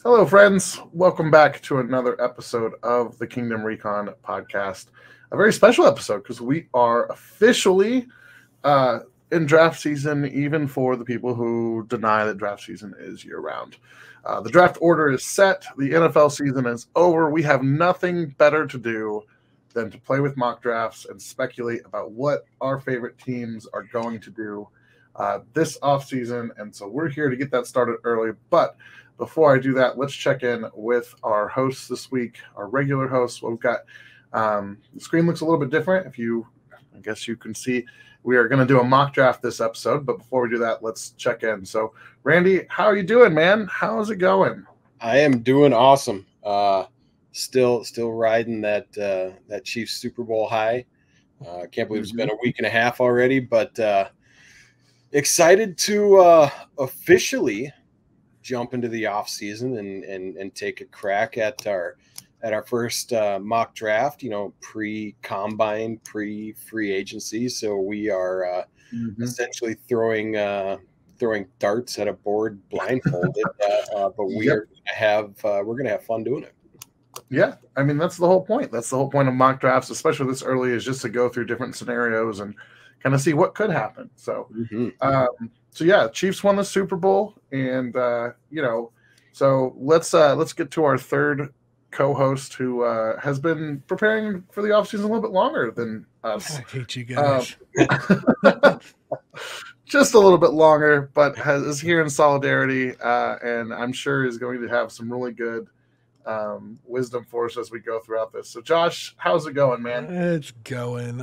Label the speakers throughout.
Speaker 1: Hello, friends. Welcome back to another episode of the Kingdom Recon podcast. A very special episode because we are officially in draft season, even for the people who deny that draft season is year-round. The draft order is set. The NFL season is over. We have nothing better to do than to play with mock drafts and speculate about what our favorite teams are going to do this offseason. And so we're here to get that started early. But before I do that, let's check in with our hosts this week, our regular hosts. Well, we've got the screen looks a little bit different. I guess you can see, we are going to do a mock draft this episode. But before we do that, let's check in. So, Randy, how are you doing, man? How's it going?
Speaker 2: I am doing awesome. Still riding that Chiefs Super Bowl high. Can't believe it's been a week and a half already, but excited to officially jump into the off season and take a crack at our first mock draft, pre-combine, pre-free agency. So we are essentially throwing darts at a board blindfolded, but we're gonna have fun doing it.
Speaker 1: Yeah, I mean, that's the whole point. That's the whole point of mock drafts, especially this early, is just to go through different scenarios and kind of see what could happen. So, So yeah, Chiefs won the Super Bowl, and so let's get to our third co-host who has been preparing for the offseason a little bit longer than us.
Speaker 3: I hate you guys.
Speaker 1: Just a little bit longer, but is here in solidarity, and I'm sure is going to have some really good wisdom for us as we go throughout this. So, Josh, how's it going, man?
Speaker 3: It's going.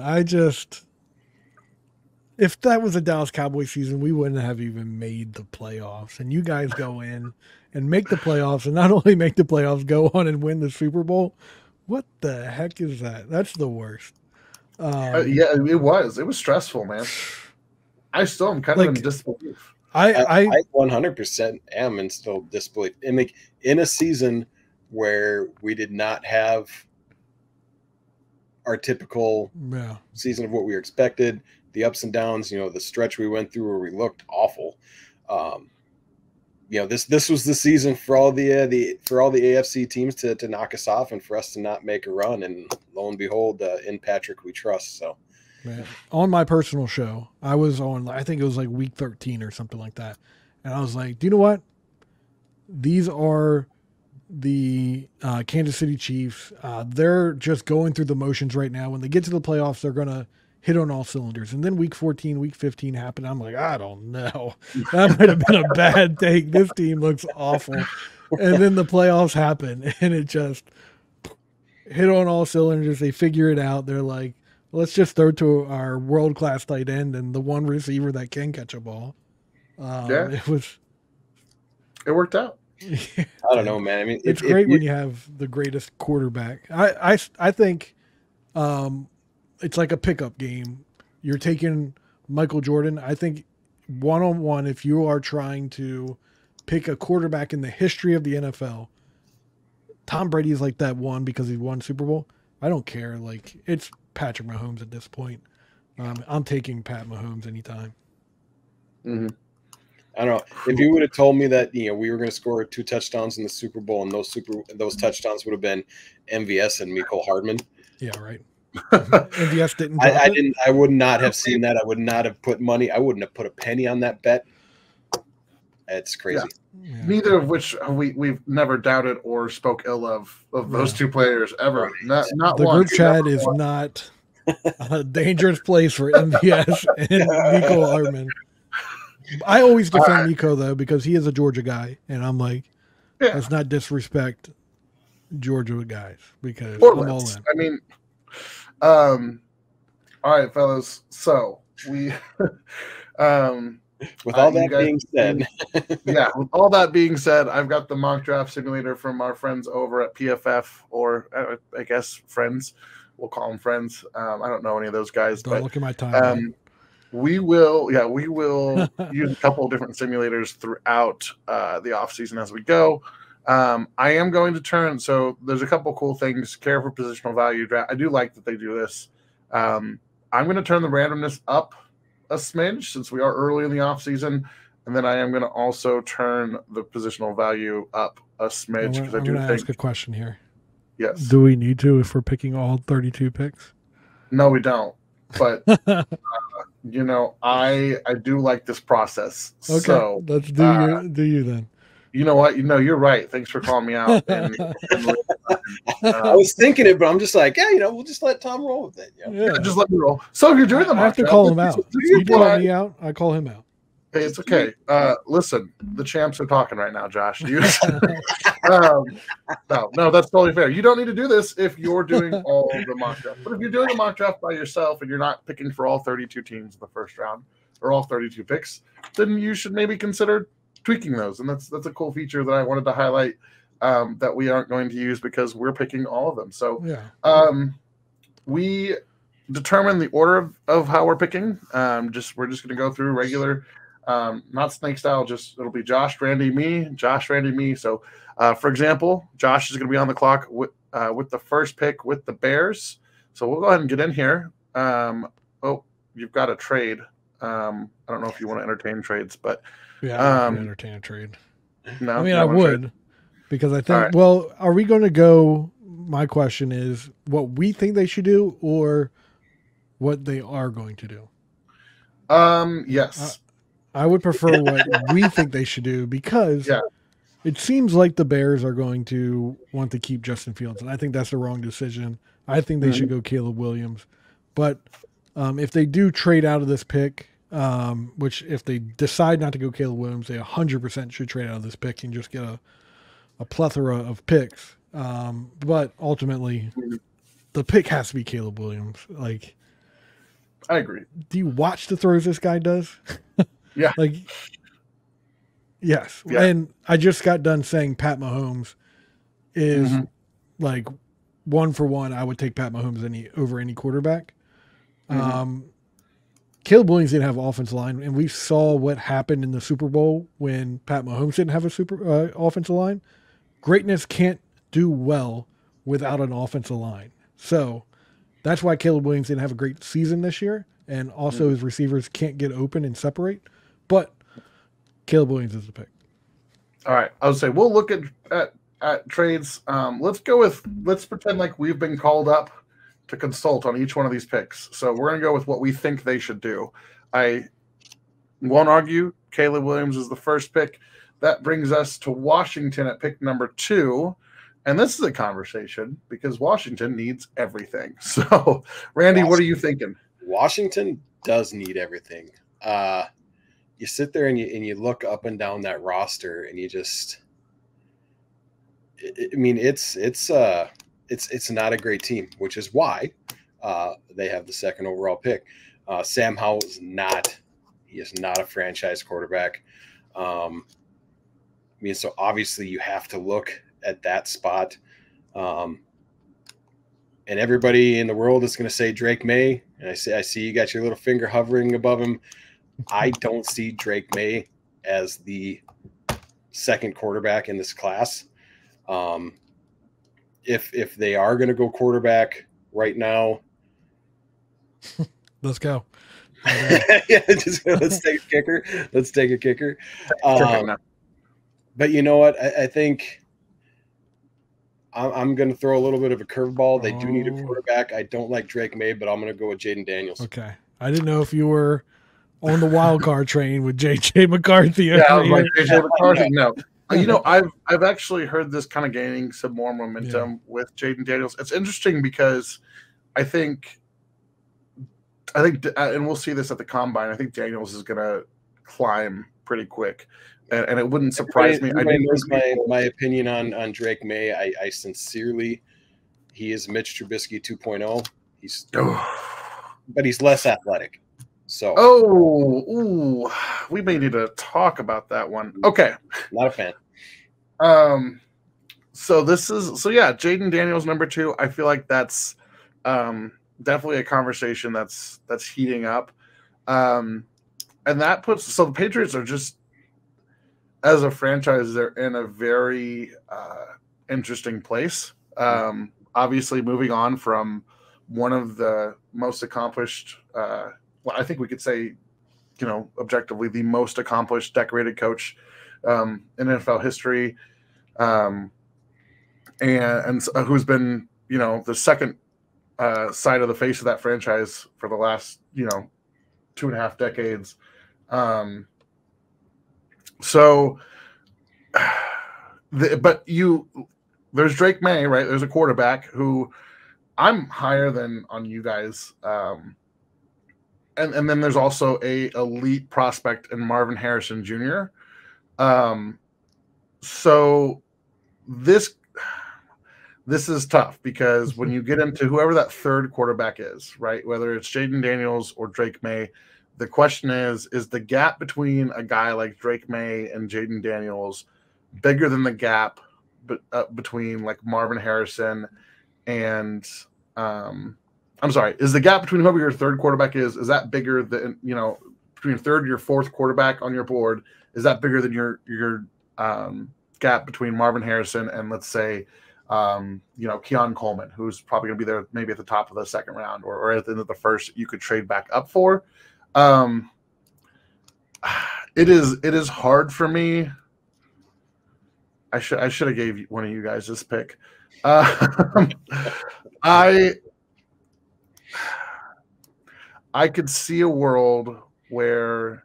Speaker 3: If that was a Dallas Cowboys season, we wouldn't have even made the playoffs. And you guys go in and make the playoffs, and not only make the playoffs, go on and win the Super Bowl. What the heck is that? That's the worst.
Speaker 1: Yeah, it was. It was stressful, man. I still am kind of in disbelief.
Speaker 2: I 100% am in still disbelief. In a season where we did not have our typical season of what we expected, the ups and downs, the stretch we went through where we looked awful. This was the season for all the AFC teams to knock us off and for us to not make a run. And lo and behold, in Patrick we trust. So,
Speaker 3: man, on my personal show, I was on, I think it was like week 13 or something like that, and I was like, do you know what? These are the Kansas City Chiefs. They're just going through the motions right now. When they get to the playoffs, they're gonna hit on all cylinders. And then week 14, week 15 happened. I'm like, I don't know. That might have been a bad take. This team looks awful. And then the playoffs happen, and it just hit on all cylinders. They figure it out. They're like, let's just throw to our world-class tight end and the one receiver that can catch a ball. It
Speaker 1: worked out.
Speaker 3: Yeah.
Speaker 2: I don't know, man. I mean,
Speaker 3: it's great when you have the greatest quarterback. I think it's like a pickup game. You're taking Michael Jordan. I think one-on-one, if you are trying to pick a quarterback in the history of the NFL, Tom Brady is like that one because he won Super Bowl. I don't care. Like, it's Patrick Mahomes at this point. I'm taking Pat Mahomes anytime.
Speaker 2: Mm-hmm. I don't know. If you would have told me that we were going to score 2 touchdowns in the Super Bowl and those touchdowns would have been MVS and Mecole Hardman.
Speaker 3: Yeah, right. MVS didn't.
Speaker 2: I would not have seen that. I would not have put money. I wouldn't have put a penny on that bet. It's crazy.
Speaker 1: Yeah. Neither of which we've never doubted or spoke ill of those two players ever. Not
Speaker 3: the
Speaker 1: one.
Speaker 3: Group chat is not a dangerous place for MVS and Mecole Hardman. I always defend Nico, though, because he is a Georgia guy, and I'm like, let's not disrespect Georgia guys, because I'm all in.
Speaker 1: I mean, all right, fellas. So we,
Speaker 2: with all that being said,
Speaker 1: with all that being said, I've got the mock draft simulator from our friends over at PFF, or I guess friends. We'll call them friends. I don't know any of those guys.
Speaker 3: Don't look at my time.
Speaker 1: We will use a couple of different simulators throughout the off season as we go. I am going to turn. So there's a couple cool things. Care for positional value draft. I do like that they do this. I'm going to turn the randomness up a smidge since we are early in the off season. And then I am going to also turn the positional value up a smidge because I do
Speaker 3: think. Ask a question here.
Speaker 1: Yes.
Speaker 3: Do we need to if we're picking all 32 picks?
Speaker 1: No, we don't. But I do like this process.
Speaker 3: Okay,
Speaker 1: so
Speaker 3: let's do you then.
Speaker 1: You know what? You're right. Thanks for calling me out. And
Speaker 2: I was thinking it, but I'm just like, we'll just let Tom roll with it.
Speaker 1: Yeah, just let me roll. So if you're doing the
Speaker 3: I have to call him out. You call me out, I call him out.
Speaker 1: Hey, it's okay. Listen, the champs are talking right now, Josh. No, that's totally fair. You don't need to do this if you're doing all the mock draft. But if you're doing a mock draft by yourself and you're not picking for all 32 teams in the first round or all 32 picks, then you should maybe consider tweaking those. And that's a cool feature that I wanted to highlight that we aren't going to use because we're picking all of them. So we determine the order of how we're picking. We're just going to go through regular. Not snake style, it'll be Josh, Randy, me. So, for example, Josh is going to be on the clock with the first pick with the Bears. So we'll go ahead and get in here. You've got a trade. I don't know if you want to entertain trades, but
Speaker 3: I'm going to entertain a trade.
Speaker 1: No,
Speaker 3: I mean, I would because I think. Right. Well, are we going to go? My question is, what we think they should do, or what they are going to do?
Speaker 1: Yes.
Speaker 3: I would prefer what we think they should do because it seems like the Bears are going to want to keep Justin Fields, and I think that's the wrong decision. I think they should go Caleb Williams. But if they do trade out of this pick, which if they decide not to go Caleb Williams, they 100% should trade out of this pick and just get a plethora of picks. But ultimately, the pick has to be Caleb Williams. Like,
Speaker 1: I agree.
Speaker 3: Do you watch the throws this guy does?
Speaker 1: Yeah.
Speaker 3: Yes. Yeah. And I just got done saying Pat Mahomes is like 1-for-1. I would take Pat Mahomes over any quarterback. Caleb Williams didn't have an offensive line, and we saw what happened in the Super Bowl when Pat Mahomes didn't have a offensive line. Greatness can't do well without an offensive line. So that's why Caleb Williams didn't have a great season this year, and also his receivers can't get open and separate. But Caleb Williams is the pick.
Speaker 1: All right. I would say we'll look at trades. Let's pretend like we've been called up to consult on each one of these picks. So we're going to go with what we think they should do. I won't argue. Caleb Williams is the first pick. That brings us to Washington at pick number 2. And this is a conversation because Washington needs everything. So, Randy, what are you thinking? Washington
Speaker 2: does need everything. You sit there and you look up and down that roster, and you just, it's not a great team, which is why they have the second overall pick. Sam Howell is not a franchise quarterback. So obviously you have to look at that spot. And everybody in the world is going to say Drake May. And I see you got your little finger hovering above him. I don't see Drake May as the second quarterback in this class. If they are going to go quarterback right now,
Speaker 3: let's go.
Speaker 2: Let's take a kicker. But you know what? I think I'm going to throw a little bit of a curveball. They do need a quarterback. I don't like Drake May, but I'm going to go with Jaden Daniels.
Speaker 3: Okay. I didn't know if you were on the wild card train with J.J. McCarthy.
Speaker 1: Yeah, I was like J.J. McCarthy. No. I've actually heard this kind of gaining some more momentum with Jaden Daniels. It's interesting because I think, and we'll see this at the combine. I think Daniels is going to climb pretty quick, and it wouldn't surprise me.
Speaker 2: Everybody knows my opinion on Drake May. I sincerely, he is Mitch Trubisky 2.0. But he's less athletic. So,
Speaker 1: we may need to talk about that one. Okay,
Speaker 2: not a fan.
Speaker 1: Jaden Daniels number 2. I feel like that's definitely a conversation that's heating up, and that puts the Patriots are just, as a franchise, they're in a very interesting place. Obviously, moving on from one of the most accomplished. I think we could say objectively the most accomplished, decorated coach in NFL history, and who's been, the second side of the face of that franchise for the last, 2.5 decades. There's Drake May, right? There's a quarterback who I'm higher than on you guys. And then there's also a elite prospect in Marvin Harrison Jr. So this is tough because when you get into whoever that third quarterback is, right, whether it's Jaden Daniels or Drake May, the question is the gap between a guy like Drake May and Jaden Daniels bigger than the gap between like Marvin Harrison and is the gap between whoever your third quarterback is that bigger than, between third and your fourth quarterback on your board, is that bigger than your gap between Marvin Harrison and, let's say, Keon Coleman, who's probably going to be there maybe at the top of the second round or at the end of the first, you could trade back up for. It is hard for me. I should have gave one of you guys this pick. I could see a world where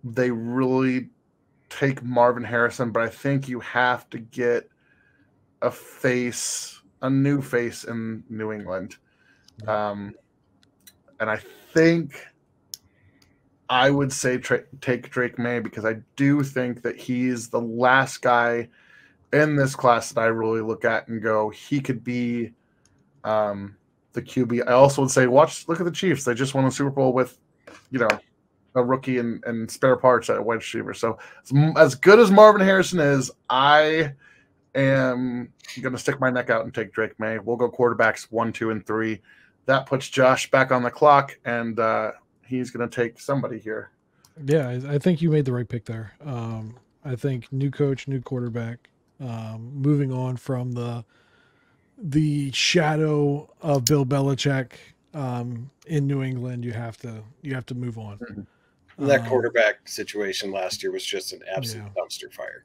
Speaker 1: they really take Marvin Harrison, but I think you have to get a new face in New England. And I think I would say take Drake May because I do think that he's the last guy in this class that I really look at and go, he could be the QB. I also would say look at the Chiefs. They just won a Super Bowl with, a rookie and spare parts at wide receiver. So as good as Marvin Harrison is, I am going to stick my neck out and take Drake May. We'll go quarterbacks 1, 2, and 3. That puts Josh back on the clock, and he's going to take somebody here.
Speaker 3: Yeah, I think you made the right pick there. I think new coach, new quarterback, moving on from the shadow of Bill Belichick in New England. You have to move on.
Speaker 2: Mm-hmm. That quarterback situation last year was just an absolute dumpster fire.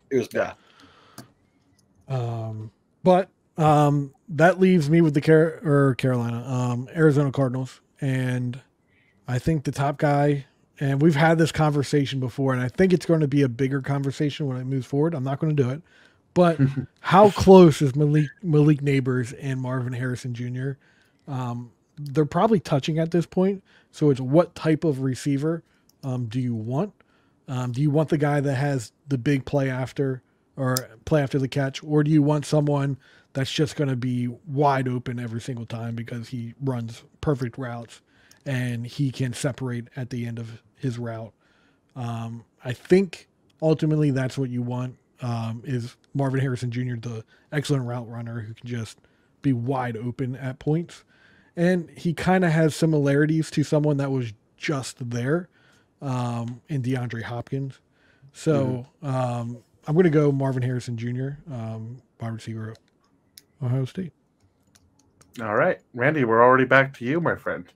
Speaker 2: It was bad.
Speaker 3: But that leaves me with the Arizona Cardinals, and I think the top guy, and we've had this conversation before, and I think it's going to be a bigger conversation when it moves forward. I'm not going to do it, but how close is Malik Neighbors and Marvin Harrison Jr.? They're probably touching at this point. So it's what type of receiver do you want? Do you want the guy that has the big play after the catch, or do you want someone that's just going to be wide open every single time because he runs perfect routes and he can separate at the end of his route? I think ultimately that's what you want, is Marvin Harrison Jr., the excellent route runner who can just be wide open at points. And he kind of has similarities to someone that was just there in DeAndre Hopkins. So I'm going to go Marvin Harrison Jr., wide receiver at Ohio State.
Speaker 1: All right, Randy, we're already back to you, my friend.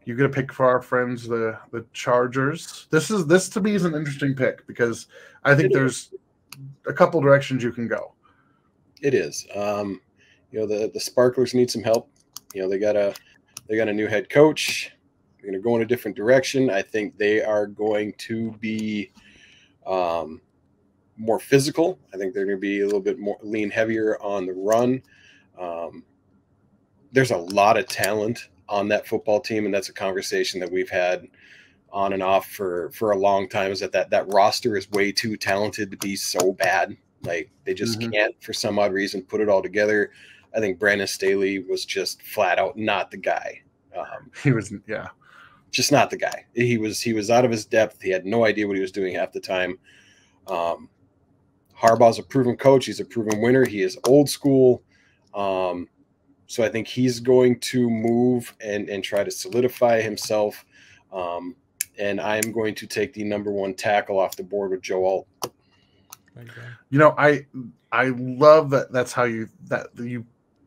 Speaker 1: You're going to pick for our friends the Chargers. This to me is an interesting pick because I think there's a couple directions you can go.
Speaker 2: It is. The Sparklers need some help. They got a new head coach. They're going to go in a different direction. I think they are going to be more physical. I think they're going to be a little bit more lean heavier on the run. There's a lot of talent on that football team, and that's a conversation that we've had on and off for a long time, is that roster is way too talented to be so bad. Like, they just can't, for some odd reason, put it all together. I think Brandon Staley was just flat out not the guy.
Speaker 1: He was,
Speaker 2: just not the guy. He was out of his depth. He had no idea what he was doing half the time. Harbaugh's a proven coach. He's a proven winner. He is old school. So I think he's going to move and try to solidify himself. And I'm going to take the number 1 tackle off the board with Joe Alt.
Speaker 1: I love that. That's how you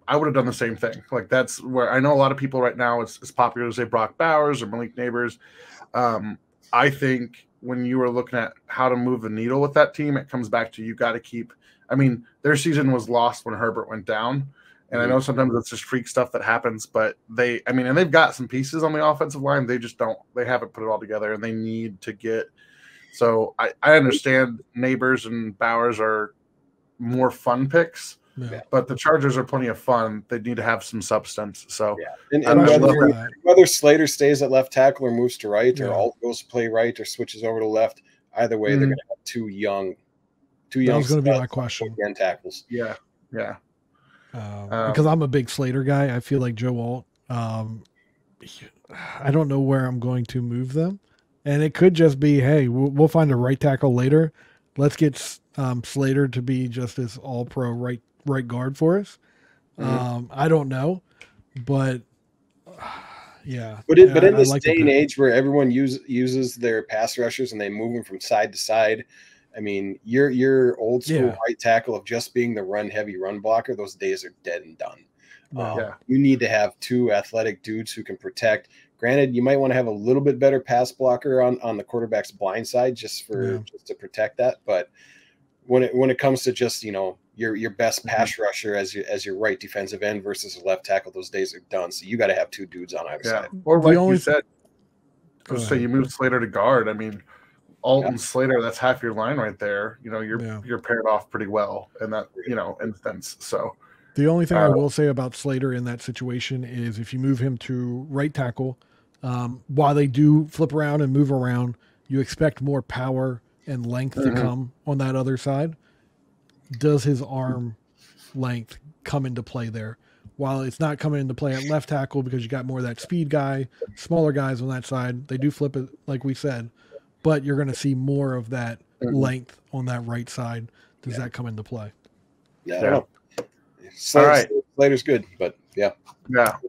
Speaker 1: I would have done the same thing. Like that's where I know a lot of people right now. It's popular to say Brock Bowers or Malik Neighbors. I think when you were looking at how to move the needle with that team, it comes back to you got to keep. I mean, their season was lost when Herbert went down, and I know sometimes it's just freak stuff that happens. But and they've got some pieces on the offensive line. They just don't. They haven't put it all together, and they need to get. So I understand Neighbors and Bowers are more fun picks.
Speaker 3: Yeah.
Speaker 1: But the Chargers are plenty of fun. They need to have some substance. So,
Speaker 2: and whether Slater stays at left tackle or moves to right, or Alt goes to play right or switches over to left, either way, they're going to have two young.
Speaker 3: That was going to be my question.
Speaker 2: Again, tackles.
Speaker 1: Yeah.
Speaker 3: Because I'm a big Slater guy. I feel like Joe Alt. I don't know where I'm going to move them, and it could just be, hey, we'll find a right tackle later. Let's get Slater to be just this all-pro right guard for us. I don't know, but yeah.
Speaker 2: But in this day and age where everyone uses their pass rushers and they move them from side to side, I mean, your old school right tackle of just being the run-heavy run blocker, those days are dead and done. You need to have two athletic dudes who can protect. Granted, you might want to have a little bit better pass blocker on the quarterback's blind side just to protect that. But when it comes to just, your best pass rusher as your right defensive end versus a left tackle, those days are done. So you got to have two dudes on either side.
Speaker 1: Or like you said, so you move Slater to guard. I mean, Alton Slater, that's half your line right there. You're paired off pretty well in that instance. So
Speaker 3: the only thing I will say about Slater in that situation is if you move him to right tackle, while they do flip around and move around, you expect more power and length to come on that other side. Does his arm length come into play there? While it's not coming into play at left tackle because you got more of that speed guy, smaller guys on that side, they do flip it like we said, but you're going to see more of that length on that right side. Does that come into play?
Speaker 2: Yeah, I don't know. Slater's good, but yeah.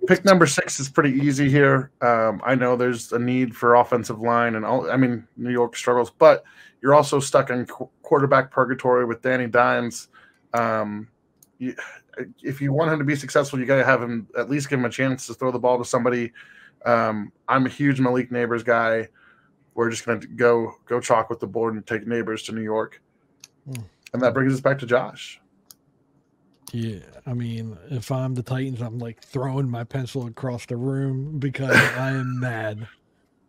Speaker 1: Pick number 6 is pretty easy here. I know there's a need for offensive line, and New York struggles, but you're also stuck in quarterback purgatory with Danny Dimes. If you want him to be successful, you got to have him at least give him a chance to throw the ball to somebody. I'm a huge Malik Neighbors guy. We're just going to go chalk with the board and take Neighbors to New York, and that brings us back to Josh.
Speaker 3: Yeah, I mean, if I'm the Titans, I'm like throwing my pencil across the room because I am mad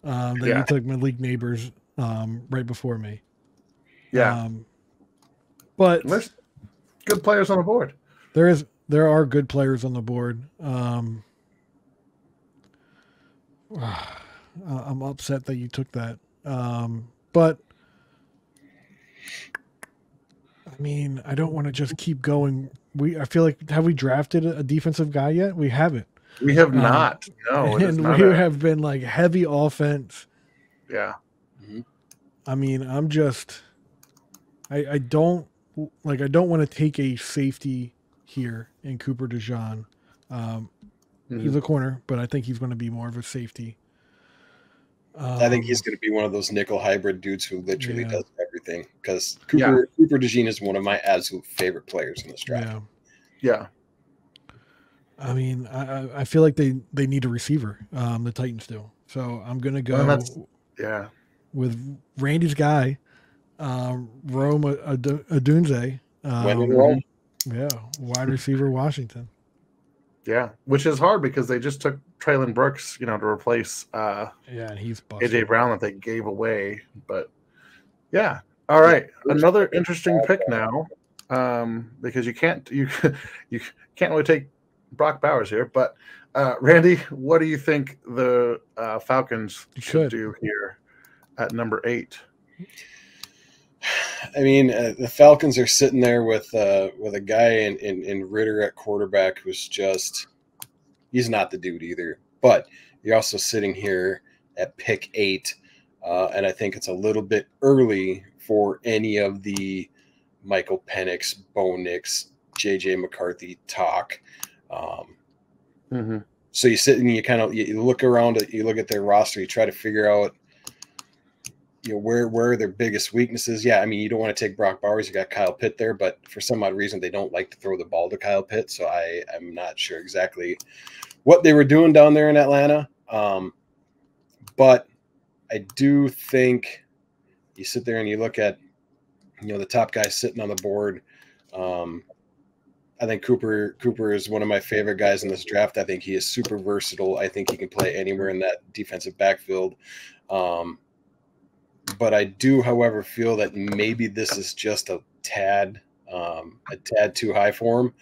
Speaker 3: that you took Malik Neighbors right before me.
Speaker 1: Yeah,
Speaker 3: but
Speaker 1: there's good players on the board.
Speaker 3: There are good players on the board. I'm upset that you took that, but. I mean, I don't want to just keep going. I feel like, have we drafted a defensive guy yet? We haven't.
Speaker 1: We have not. No,
Speaker 3: and we have been like heavy offense.
Speaker 1: Yeah.
Speaker 3: I mean, I don't want to take a safety here in Cooper DeJean. He's a corner, but I think he's going to be more of a safety.
Speaker 2: I think he's going to be one of those nickel hybrid dudes who literally does everything, because Cooper DeJean is one of my absolute favorite players in this draft.
Speaker 1: Yeah.
Speaker 3: I mean, I feel like they need a receiver. The Titans do. So I'm going to go with Randy's guy, Rome Odunze.
Speaker 2: When in Rome?
Speaker 3: Yeah, wide receiver Washington.
Speaker 1: Yeah, which is hard because they just took Traylon Brooks, to replace
Speaker 3: and he's busted.
Speaker 1: AJ Brown that they gave away. But yeah, all right, another interesting pick now, because you can't really take Brock Bowers here. But Randy, what do you think the Falcons should do here at number 8?
Speaker 2: I mean, the Falcons are sitting there with a guy in Ritter at quarterback who's he's not the dude either. But you're also sitting here at pick 8, and I think it's a little bit early for any of the Michael Penix, Bo Nix, J.J. McCarthy talk. So you sit and you look around, you look at their roster, you try to figure out where are their biggest weaknesses? Yeah, I mean, you don't want to take Brock Bowers. You got Kyle Pitt there, but for some odd reason, they don't like to throw the ball to Kyle Pitt. So I'm not sure exactly what they were doing down there in Atlanta. But I do think you sit there and you look at, the top guys sitting on the board. I think Cooper is one of my favorite guys in this draft. I think he is super versatile. I think he can play anywhere in that defensive backfield. But I do, however, feel that maybe this is just a tad too high for him.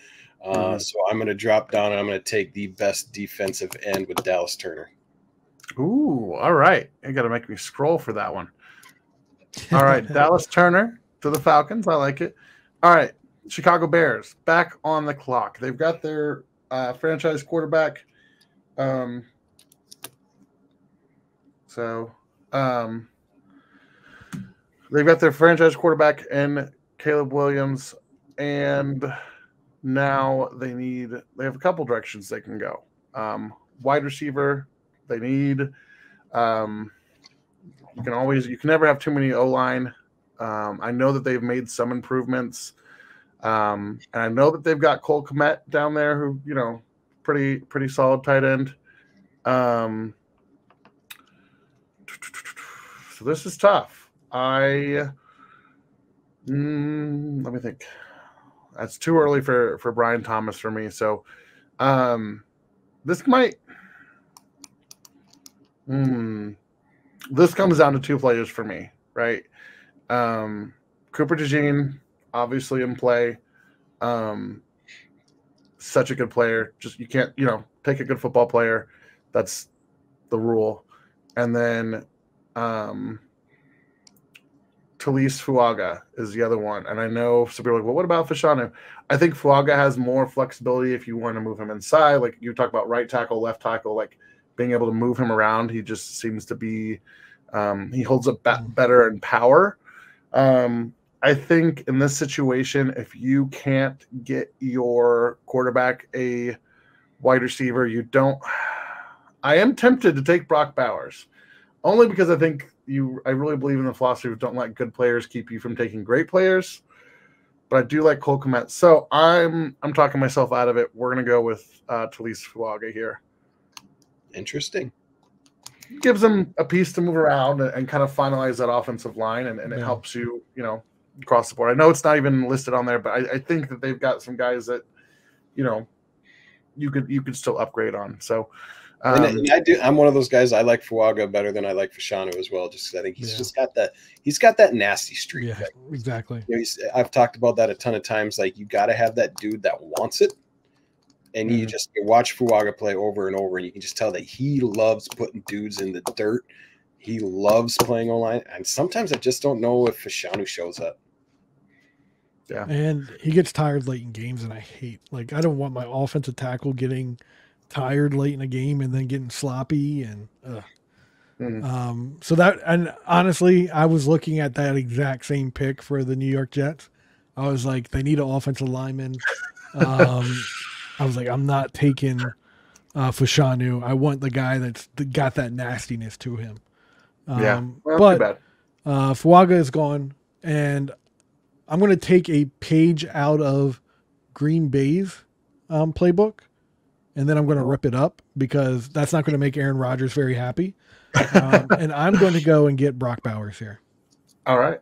Speaker 2: So I'm going to drop down and I'm going to take the best defensive end with Dallas Turner.
Speaker 1: Ooh, all right. You got to make me scroll for that one. All right, Dallas Turner to the Falcons. I like it. All right, Chicago Bears back on the clock. They've got their franchise quarterback. They've got their franchise quarterback in Caleb Williams, and now they have a couple directions they can go. Wide receiver, they need. You can never have too many O-line. I know that they've made some improvements, and I know that they've got Cole Kmet down there, who pretty solid tight end. So this is tough. Let me think. That's too early for Brian Thomas for me. So, this might. This comes down to two players for me, right? Cooper DeJean, obviously in play. Such a good player. Just you can't, take a good football player. That's the rule. And then Talise Fuaga is the other one. And I know some people are like, well, what about Fashanu? I think Fuaga has more flexibility if you want to move him inside. Like you talk about right tackle, left tackle, like being able to move him around. He just seems to be he holds up better in power. I think in this situation, if you can't get your quarterback a wide receiver, I am tempted to take Brock Bowers, only because I think I really believe in the philosophy of don't let good players keep you from taking great players. But I do like Cole Kmet. So I'm talking myself out of it. We're going to go with Talise Fuaga here.
Speaker 2: Interesting.
Speaker 1: Gives them a piece to move around and kind of finalize that offensive line, and it helps you, across the board. I know it's not even listed on there, but I think that they've got some guys that, you could still upgrade on. So,
Speaker 2: and I do. I'm one of those guys. I like Fuaga better than I like Fashanu as well. Just I think he's got that nasty streak.
Speaker 3: Yeah, exactly.
Speaker 2: I've talked about that a ton of times. Like you got to have that dude that wants it. And you watch Fuaga play over and over, and you can just tell that he loves putting dudes in the dirt. He loves playing O-line. And sometimes I just don't know if Fashanu shows up.
Speaker 1: Yeah.
Speaker 3: And he gets tired late in games, and I don't want my offensive tackle getting tired late in a game and then getting sloppy. And and honestly, I was looking at that exact same pick for the New York Jets. I was like, they need an offensive lineman. I was like, I'm not taking Fashanu. I want the guy that's got that nastiness to him. But Fuaga is gone, and I'm going to take a page out of Green Bay's playbook, and then I'm going to rip it up because that's not going to make Aaron Rodgers very happy. And I'm going to go and get Brock Bowers here.
Speaker 1: All right.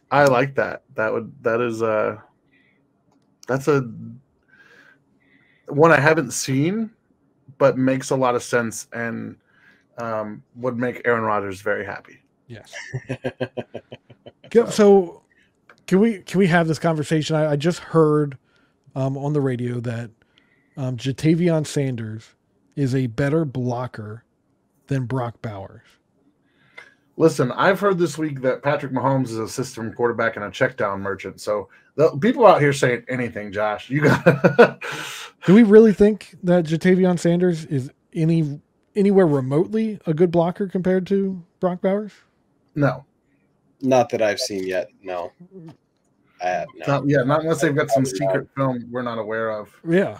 Speaker 1: I like that. That's a one I haven't seen, but makes a lot of sense and would make Aaron Rodgers very happy.
Speaker 3: Yes. So can we have this conversation? I just heard on the radio that Jatavion Sanders is a better blocker than Brock Bowers.
Speaker 1: Listen, I've heard this week that Patrick Mahomes is a system quarterback and a check down merchant. So the people out here saying anything, Josh, you got.
Speaker 3: Do we really think that Jatavion Sanders is anywhere remotely a good blocker compared to Brock Bowers?
Speaker 1: No,
Speaker 2: not that I've seen yet. No, I have not.
Speaker 1: Not unless they've got some secret film we're not aware of.
Speaker 3: Yeah,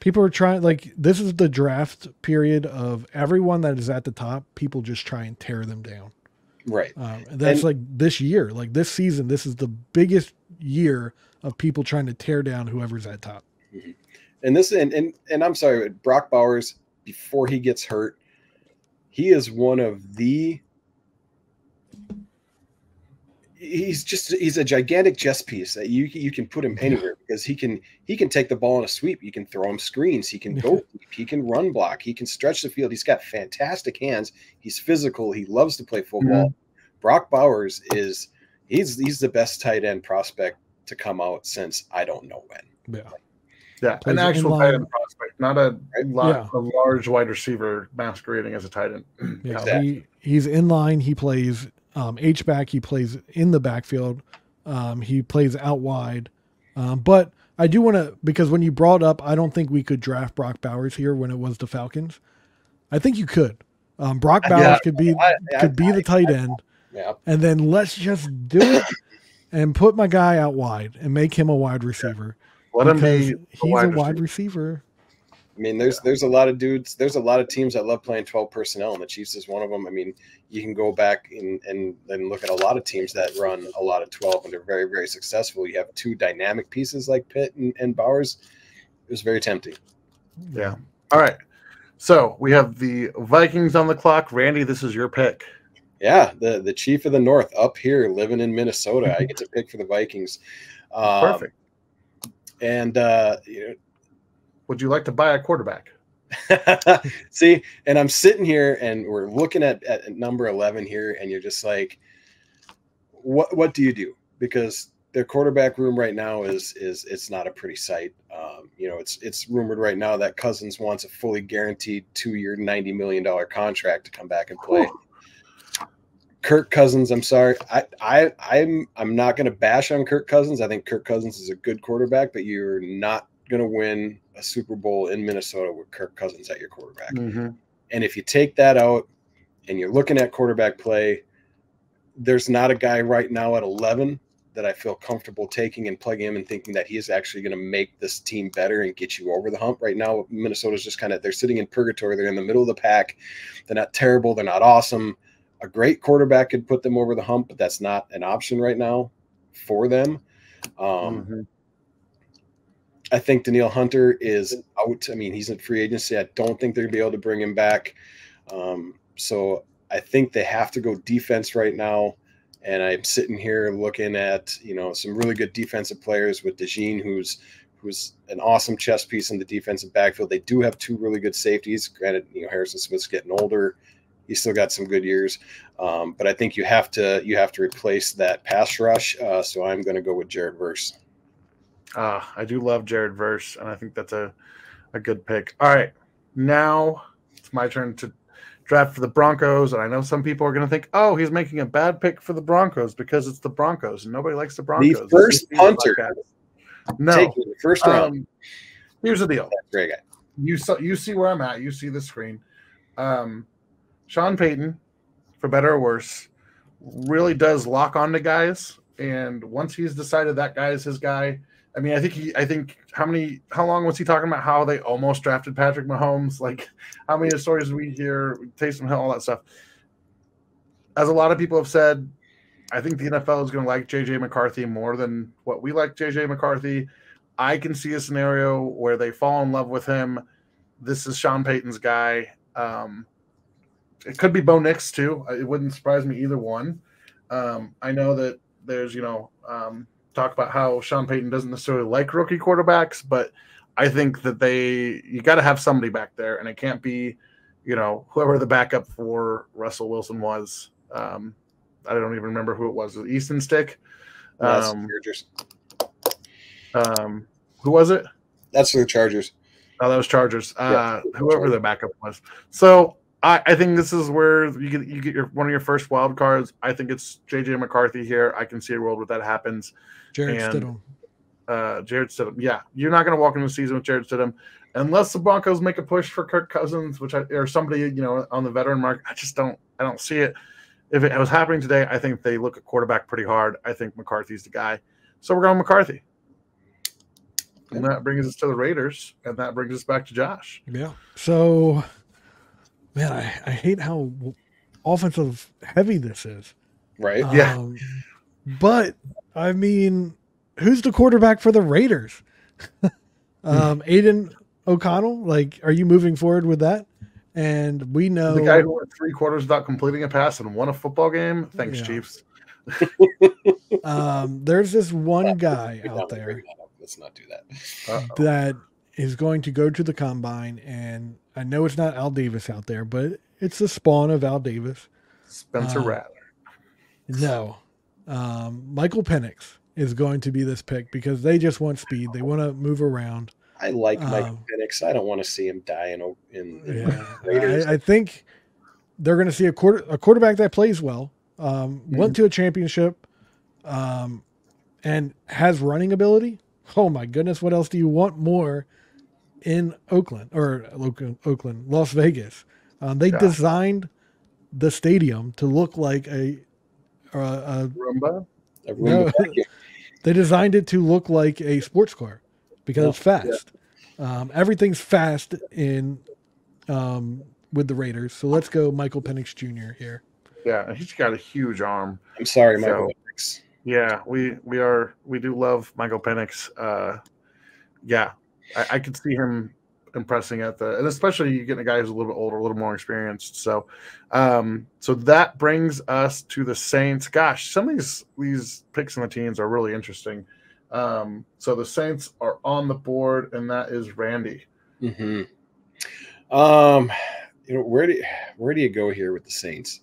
Speaker 3: People are trying, like, this is the draft period of everyone that is at the top. People just try and tear them down.
Speaker 2: Right.
Speaker 3: And that's like this year, like this season, this is the biggest year of people trying to tear down whoever's at top.
Speaker 2: Mm-hmm. And this, and I'm sorry, Brock Bowers, before he gets hurt, he is one of the, he's a gigantic chess piece that you can put him anywhere, because he can take the ball in a sweep. You can throw him screens. He can go deep. He can run block. He can stretch the field. He's got fantastic hands. He's physical. He loves to play football. Mm-hmm. Brock Bowers he's the best tight end prospect to come out since I don't know when.
Speaker 1: Yeah, an actual tight end prospect, not a large wide receiver masquerading as a tight end.
Speaker 3: Yeah, exactly. He's in line. He plays H-back. He plays in the backfield. He plays out wide. But I do want to, because when you brought up, I don't think we could draft Brock Bowers here when it was the Falcons. I think you could. Brock Bowers could be the tight end.
Speaker 2: Yeah.
Speaker 3: And then let's just do it and put my guy out wide and make him a wide receiver.
Speaker 1: Let him be
Speaker 3: he's a wide receiver.
Speaker 2: I mean, there's a lot of dudes. There's a lot of teams that love playing 12 personnel, and the Chiefs is one of them. I mean, you can go back and look at a lot of teams that run a lot of 12, and they're very, very successful. You have two dynamic pieces like Pitt and Bowers. It was very tempting.
Speaker 1: Yeah. All right. So we have the Vikings on the clock. Randy, this is your pick.
Speaker 2: Yeah, the Chief of the North up here, living in Minnesota. I get to pick for the Vikings.
Speaker 1: Perfect.
Speaker 2: And
Speaker 1: would you like to buy a quarterback?
Speaker 2: See, and I'm sitting here and we're looking at number 11 here, and you're just like, what do you do? Because their quarterback room right now is it's not a pretty sight. It's rumored right now that Cousins wants a fully guaranteed 2-year, $90 million contract to come back and play. Ooh. Kirk Cousins, I'm sorry. I'm not going to bash on Kirk Cousins. I think Kirk Cousins is a good quarterback, but you're not going to win a Super Bowl in Minnesota with Kirk Cousins at your quarterback.
Speaker 1: Mm-hmm.
Speaker 2: And if you take that out and you're looking at quarterback play, there's not a guy right now at 11 that I feel comfortable taking and plugging him and thinking that he is actually going to make this team better and get you over the hump. Right now, Minnesota's just they're sitting in purgatory. They're in the middle of the pack. They're not terrible. They're not awesome. A great quarterback could put them over the hump, but that's not an option right now for them. I think Danielle Hunter is out. I mean, he's in free agency. I don't think they're going to be able to bring him back. So I think they have to go defense right now. And I'm sitting here looking at, some really good defensive players with DeJean, who's an awesome chess piece in the defensive backfield. They do have two really good safeties. Granted, Harrison Smith's getting older. He's still got some good years, but I think you have to replace that pass rush. So I'm going to go with Jared Verse.
Speaker 1: I do love Jared Verse, and I think that's a good pick. All right, now it's my turn to draft for the Broncos, and I know some people are going to think, "Oh, he's making a bad pick for the Broncos because it's the Broncos, and nobody likes the Broncos."
Speaker 2: The first punter.
Speaker 1: No,
Speaker 2: the first round.
Speaker 1: Here's the deal.
Speaker 2: That's great guy.
Speaker 1: You see where I'm at. You see the screen. Sean Payton, for better or worse, really does lock on to guys, and once he's decided that guy is his guy, I mean, I think how long was he talking about how they almost drafted Patrick Mahomes? Like, how many stories we hear, Taysom Hill, all that stuff. As a lot of people have said, I think the NFL is going to like J.J. McCarthy more than what we like J.J. McCarthy. I can see a scenario where they fall in love with him. This is Sean Payton's guy. It could be Bo Nix too. It wouldn't surprise me either one. I know that there's, talk about how Sean Payton doesn't necessarily like rookie quarterbacks, but I think that you got to have somebody back there, and it can't be, whoever the backup for Russell Wilson was. I don't even remember who it was. Was it Easton Stick?
Speaker 2: Chargers.
Speaker 1: Who was it?
Speaker 2: That's for the Chargers.
Speaker 1: Oh, that was Chargers. Whoever the backup was. So I think this is where you get one of your first wild cards. I think it's J.J. McCarthy here. I can see a world where that happens.
Speaker 3: Jared Stidham.
Speaker 1: Jared Stidham. Yeah, you're not going to walk into the season with Jared Stidham unless the Broncos make a push for Kirk Cousins, or somebody on the veteran market. I don't see it. If it was happening today, I think they look at quarterback pretty hard. I think McCarthy's the guy. So we're going McCarthy. And that brings us to the Raiders, and that brings us back to Josh.
Speaker 3: Yeah. So, man, I hate how offensive heavy this is.
Speaker 2: Right.
Speaker 1: Yeah.
Speaker 3: But, I mean, who's the quarterback for the Raiders? Aiden O'Connell? Like, are you moving forward with that? And we know
Speaker 1: the guy who went 3 quarters without completing a pass and won a football game. Thanks,
Speaker 3: Yeah.
Speaker 1: Chiefs.
Speaker 3: There's this one guy out there
Speaker 2: Let's not do that.
Speaker 3: that is going to go to the combine, and I know it's not Al Davis out there, but it's the spawn of Al Davis.
Speaker 1: Spencer Rattler.
Speaker 3: No. Michael Penix is going to be this pick because they just want speed. They want to move around.
Speaker 2: I like Michael Penix. I don't want to see him die in
Speaker 3: Raiders. I think they're going to see a quarterback that plays well, went to a championship, and has running ability. Oh my goodness, what else do you want more in Las Vegas? They designed the stadium to look like a
Speaker 1: Roomba?
Speaker 3: No, they designed it to look like a sports car because it's fast. Yeah. Everything's fast in with the Raiders. So let's go Michael Penix Jr. here.
Speaker 1: Yeah, he's got a huge arm.
Speaker 2: I'm sorry, Michael Penix.
Speaker 1: Yeah, we do love Michael Penix. Yeah, I could see him impressing and especially you getting a guy who's a little bit older, a little more experienced. So, so that brings us to the Saints. Gosh, some of these picks in the teens are really interesting. So the Saints are on the board, and that is Randy.
Speaker 2: Mm-hmm. Where do you go here with the Saints?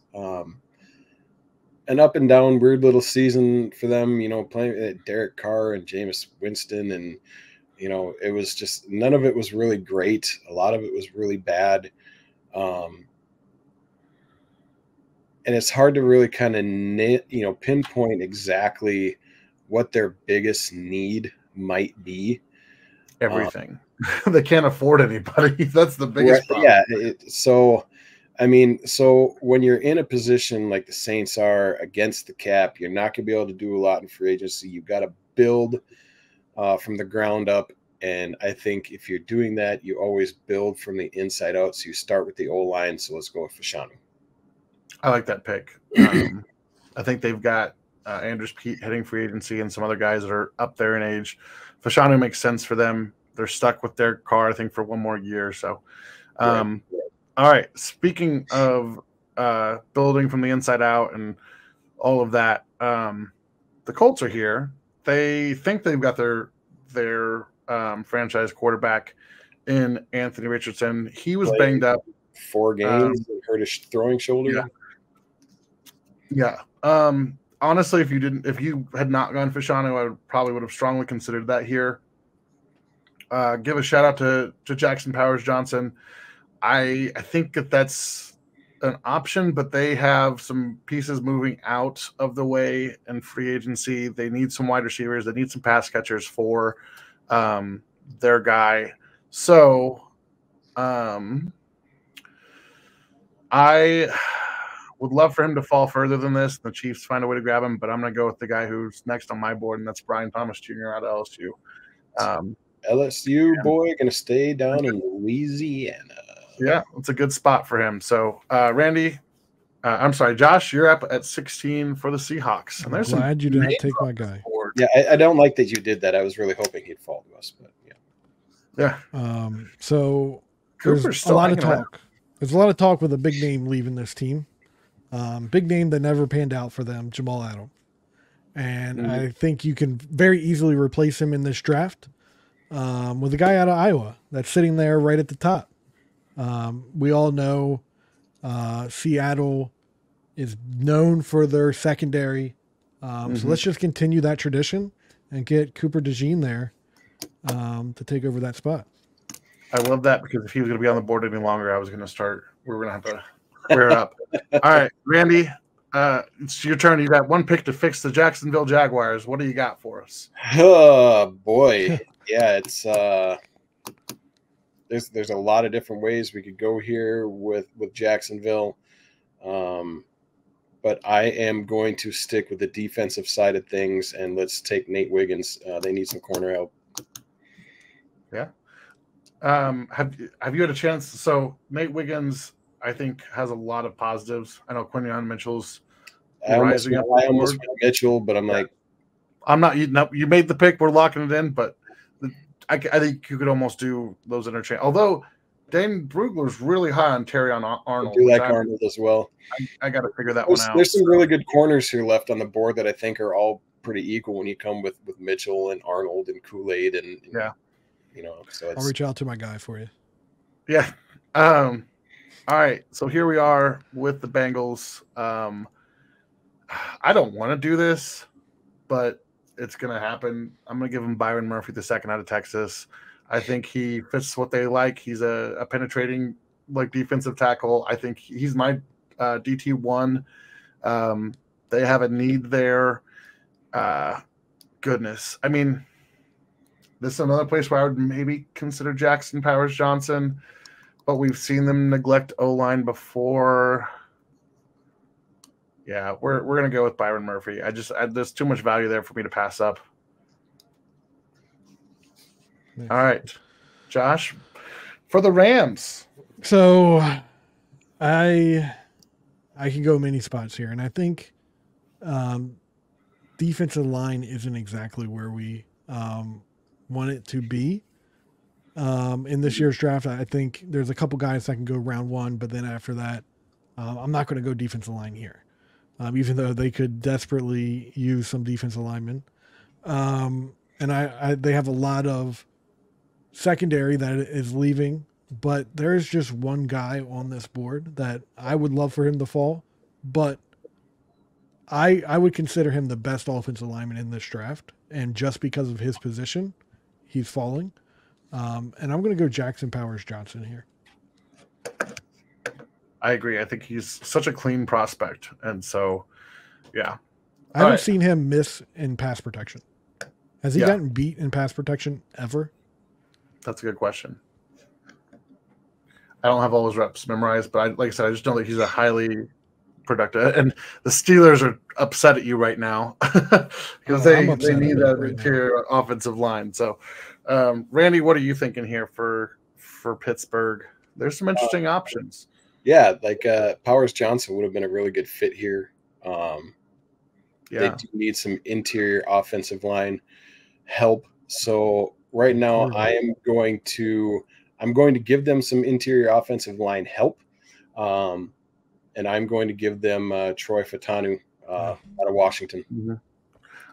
Speaker 2: An up and down, weird little season for them. Playing Derek Carr and Jameis Winston, and it was just none of it was really great. A lot of it was really bad, and it's hard to really kind of pinpoint exactly what their biggest need might be.
Speaker 1: Everything. They can't afford anybody. That's the biggest problem.
Speaker 2: Yeah. So when you're in a position like the Saints are against the cap, you're not going to be able to do a lot in free agency. You've got to build from the ground up. And I think if you're doing that, you always build from the inside out. So you start with the O-line. So let's go with Fashanu.
Speaker 1: I like that pick. I think they've got Andrews Pete hitting free agency and some other guys that are up there in age. Fashanu makes sense for them. They're stuck with their car, I think, for one more year. So, all right. Speaking of building from the inside out and all of that, the Colts are here. They think they've got their franchise quarterback in Anthony Richardson. He was banged up
Speaker 2: 4 games, hurt his throwing shoulder.
Speaker 1: Yeah. Honestly, if you had not gone Fashanu, I probably would have strongly considered that here. Give a shout out to Jackson Powers Johnson. I think that's an option, but they have some pieces moving out of the way in free agency. They need some wide receivers. They need some pass catchers for their guy. So I would love for him to fall further than this. The Chiefs find a way to grab him, but I'm going to go with the guy who's next on my board, and that's Brian Thomas Jr. out of LSU.
Speaker 2: LSU boy going to stay down in Louisiana.
Speaker 1: Yeah, it's a good spot for him. So, Josh, you're up at 16 for the Seahawks. And
Speaker 3: I'm glad you didn't take my guy.
Speaker 2: Yeah, I don't like that you did that. I was really hoping he'd fall to us, but
Speaker 1: yeah.
Speaker 3: So
Speaker 1: Cooper's
Speaker 3: there's a lot of talk. There's a lot of talk with a big name leaving this team. Big name that never panned out for them, Jamal Adams. And I think you can very easily replace him in this draft with a guy out of Iowa that's sitting there right at the top. We all know Seattle is known for their secondary. So let's just continue that tradition and get Cooper DeJean there to take over that spot.
Speaker 1: I love that because if he was going to be on the board any longer, we were going to have to wear it up. All right, Randy, it's your turn. You got one pick to fix the Jacksonville Jaguars. What do you got for us?
Speaker 2: Oh, boy. Yeah, it's there's a lot of different ways we could go here with Jacksonville. But I am going to stick with the defensive side of things, and let's take Nate Wiggins. They need some corner help.
Speaker 1: Have you had a chance? So Nate Wiggins, I think, has a lot of positives. I know Quinion Mitchell's rising up.
Speaker 2: I almost went Mitchell, but I'm like,
Speaker 1: I'm not eating up. You made the pick. We're locking it in, but I think you could almost do those interchange. Although Dane Brugler's really high on Terry on Arnold.
Speaker 2: I do like Arnold as well.
Speaker 1: I got to figure that one out.
Speaker 2: There's some really good corners here left on the board that I think are all pretty equal when you come with Mitchell and Arnold and Kool-Aid and so
Speaker 3: I'll reach out to my guy for you.
Speaker 1: Yeah. All right. So here we are with the Bengals. I don't want to do this, but it's going to happen. I'm going to give him Byron Murphy the second out of Texas. I think he fits what they like. He's a penetrating defensive tackle. I think he's my DT1. They have a need there. Goodness. I mean, this is another place where I would maybe consider Jackson Powers Johnson, but we've seen them neglect O-line before. Yeah, we're going to go with Byron Murphy. There's too much value there for me to pass up. All right, Josh, for the Rams.
Speaker 3: So I can go many spots here, and I think defensive line isn't exactly where we want it to be. In this year's draft, I think there's a couple guys that can go round one, but then after that, I'm not going to go defensive line here, even though they could desperately use some defensive linemen. And they have a lot of secondary that is leaving, but there's just one guy on this board that I would love for him to fall, but I would consider him the best offensive lineman in this draft, and just because of his position, he's falling. And I'm going to go Jackson Powers Johnson here.
Speaker 1: I agree. I think he's such a clean prospect, and so, yeah.
Speaker 3: I haven't seen him miss in pass protection. Has he gotten beat in pass protection ever?
Speaker 1: That's a good question. I don't have all his reps memorized, but like I said, I just know that he's a highly productive. And the Steelers are upset at you right now because they need that interior offensive line. So, Randy, what are you thinking here for Pittsburgh? There's some interesting options.
Speaker 2: Yeah, Powers Johnson would have been a really good fit here. They do need some interior offensive line help. So right now, I'm going to give them some interior offensive line help, and I'm going to give them Troy Fatanu out of Washington.
Speaker 1: Mm-hmm.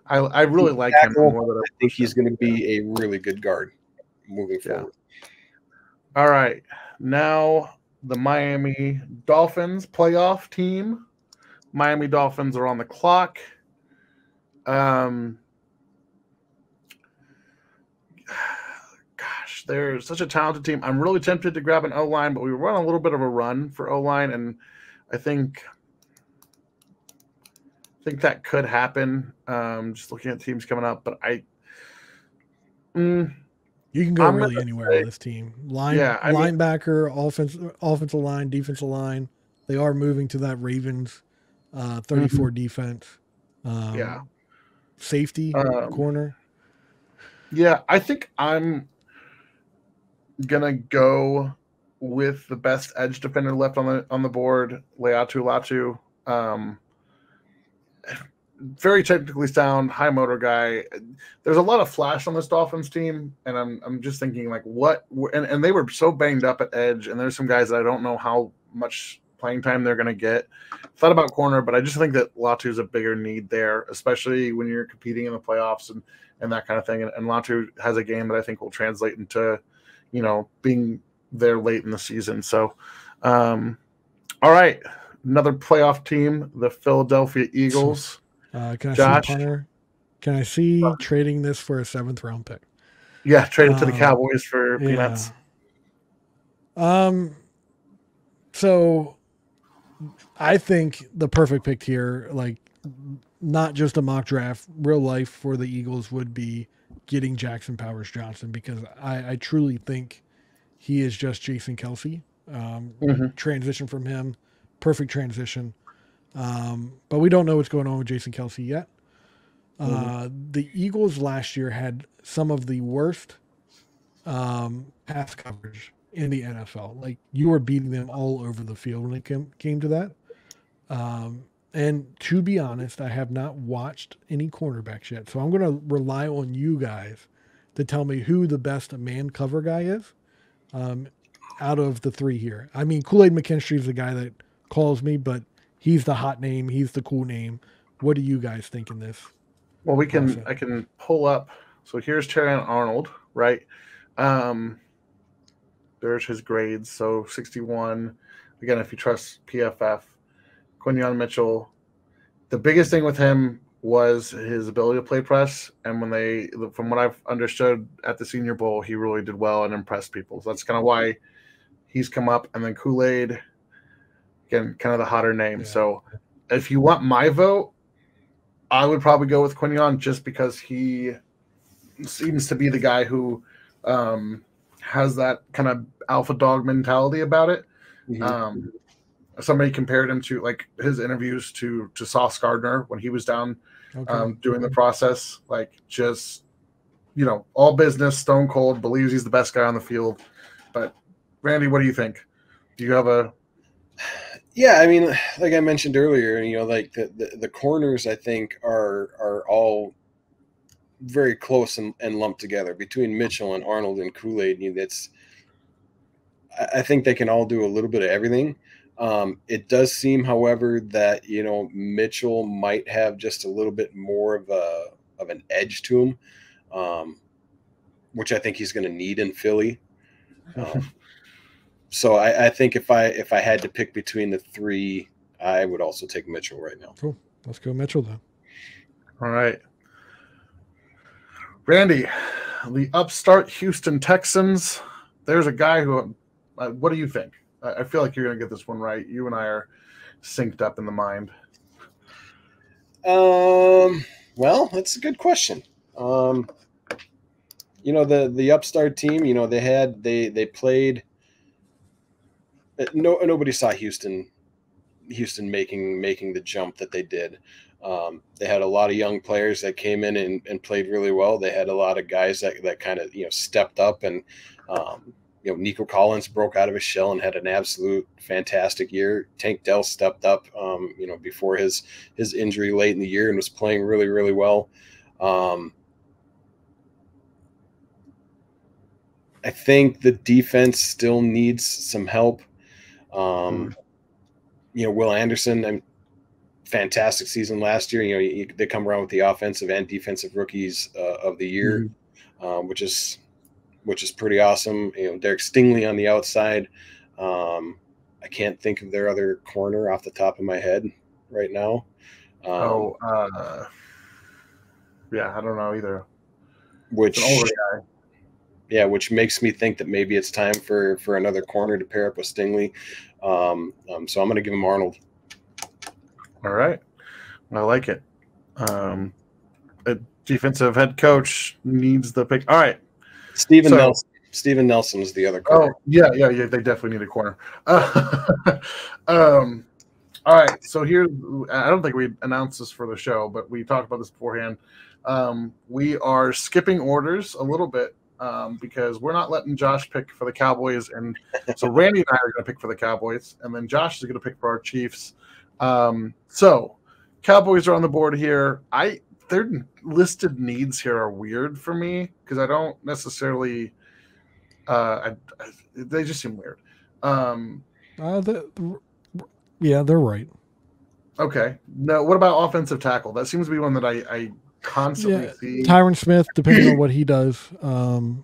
Speaker 1: I really like him.
Speaker 2: I think he's going to be a really good guard moving forward.
Speaker 1: All right, now the Miami Dolphins playoff team. Miami Dolphins are on the clock. Gosh, they're such a talented team. I'm really tempted to grab an O-line, but we run a little bit of a run for O-line, and I think that could happen. Just looking at teams coming up, but
Speaker 3: you can go really anywhere with this team. Linebacker, offensive line, defensive line. They are moving to that Ravens 34 defense. Safety, corner.
Speaker 1: Yeah, I think I'm gonna go with the best edge defender left on the board, Leatu Latu. Very technically sound, high motor guy. There's a lot of flash on this Dolphins team, and I'm just thinking what and they were so banged up at edge, and there's some guys that I don't know how much playing time they're going to get. Thought about corner, but I just think that Latu is a bigger need there, especially when you're competing in the playoffs and that kind of thing. And Latu has a game that I think will translate into, being there late in the season. So, all right, another playoff team, the Philadelphia Eagles.
Speaker 3: Can I Josh, see punter? Can I see trading this for a 7th round pick?
Speaker 1: Yeah, trade it to the Cowboys for peanuts.
Speaker 3: So I think the perfect pick here, not just a mock draft, real life for the Eagles, would be getting Jackson Powers Johnson, because I truly think he is just Jason Kelce. Transition from him, perfect transition. But we don't know what's going on with Jason Kelce yet. The Eagles last year had some of the worst pass coverage in the NFL. Like, you were beating them all over the field when it came to that. And to be honest, I have not watched any cornerbacks yet. So I'm going to rely on you guys to tell me who the best man cover guy is out of the three here. I mean, Kool-Aid McKinstry is the guy that calls me, but he's the hot name. He's the cool name. What do you guys think in this?
Speaker 1: Well, I can pull up. So here's Terry Arnold, right? There's his grades. So 61. Again, if you trust PFF, Quinyon Mitchell. The biggest thing with him was his ability to play press. And from what I've understood at the Senior Bowl, he really did well and impressed people. So that's kind of why he's come up. And then Kool-Aid, again, kind of the hotter name. Yeah. So if you want my vote, I would probably go with Quinyon just because he seems to be the guy who has that kind of alpha dog mentality about it. Mm-hmm. Somebody compared him to, like, his interviews to Sauce Gardner when he was down doing the process. Like, just, all business, stone cold, believes he's the best guy on the field. But, Randy, what do you think? Do you have a...
Speaker 2: Yeah, I mean, like I mentioned earlier, like the corners, I think, are all very close and lumped together between Mitchell and Arnold and Kool-Aid. I think they can all do a little bit of everything. It does seem, however, that Mitchell might have just a little bit more of an edge to him, which I think he's going to need in Philly. So I think if I had to pick between the three, I would also take Mitchell right now.
Speaker 3: Cool. Let's go Mitchell then.
Speaker 1: All right. Randy, the upstart Houston Texans. There's a guy who, what do you think? I feel like you're going to get this one right. You and I are synced up in the mind.
Speaker 2: Well, that's a good question. The upstart team, they played. Nobody saw Houston making the jump that they did. They had a lot of young players that came in and played really well. They had a lot of guys that kind of stepped up, and Nico Collins broke out of his shell and had an absolute fantastic year. Tank Dell stepped up, before his injury late in the year and was playing really, really well. I think the defense still needs some help. Will Anderson, fantastic season last year. They come around with the offensive and defensive rookies of the year, which is pretty awesome. Derek Stingley on the outside. I can't think of their other corner off the top of my head right now.
Speaker 1: Yeah, I don't know either.
Speaker 2: Which which makes me think that maybe it's time for another corner to pair up with Stingley. So I'm going to give him Arnold.
Speaker 1: All right. I like it. A defensive head coach needs the pick. All right.
Speaker 2: Steven Nelson is the other corner.
Speaker 1: Oh, yeah. They definitely need a corner. All right. So here, I don't think we announced this for the show, but we talked about this beforehand. We are skipping orders a little bit because we're not letting Josh pick for the Cowboys. And so Randy and I are going to pick for the Cowboys, and then Josh is going to pick for our Chiefs. So Cowboys are on the board here. Their listed needs here are weird for me because I don't necessarily they just seem weird.
Speaker 3: They're right.
Speaker 1: Okay. No, what about offensive tackle? That seems to be one that I constantly see.
Speaker 3: Tyron Smith, depending on what he does,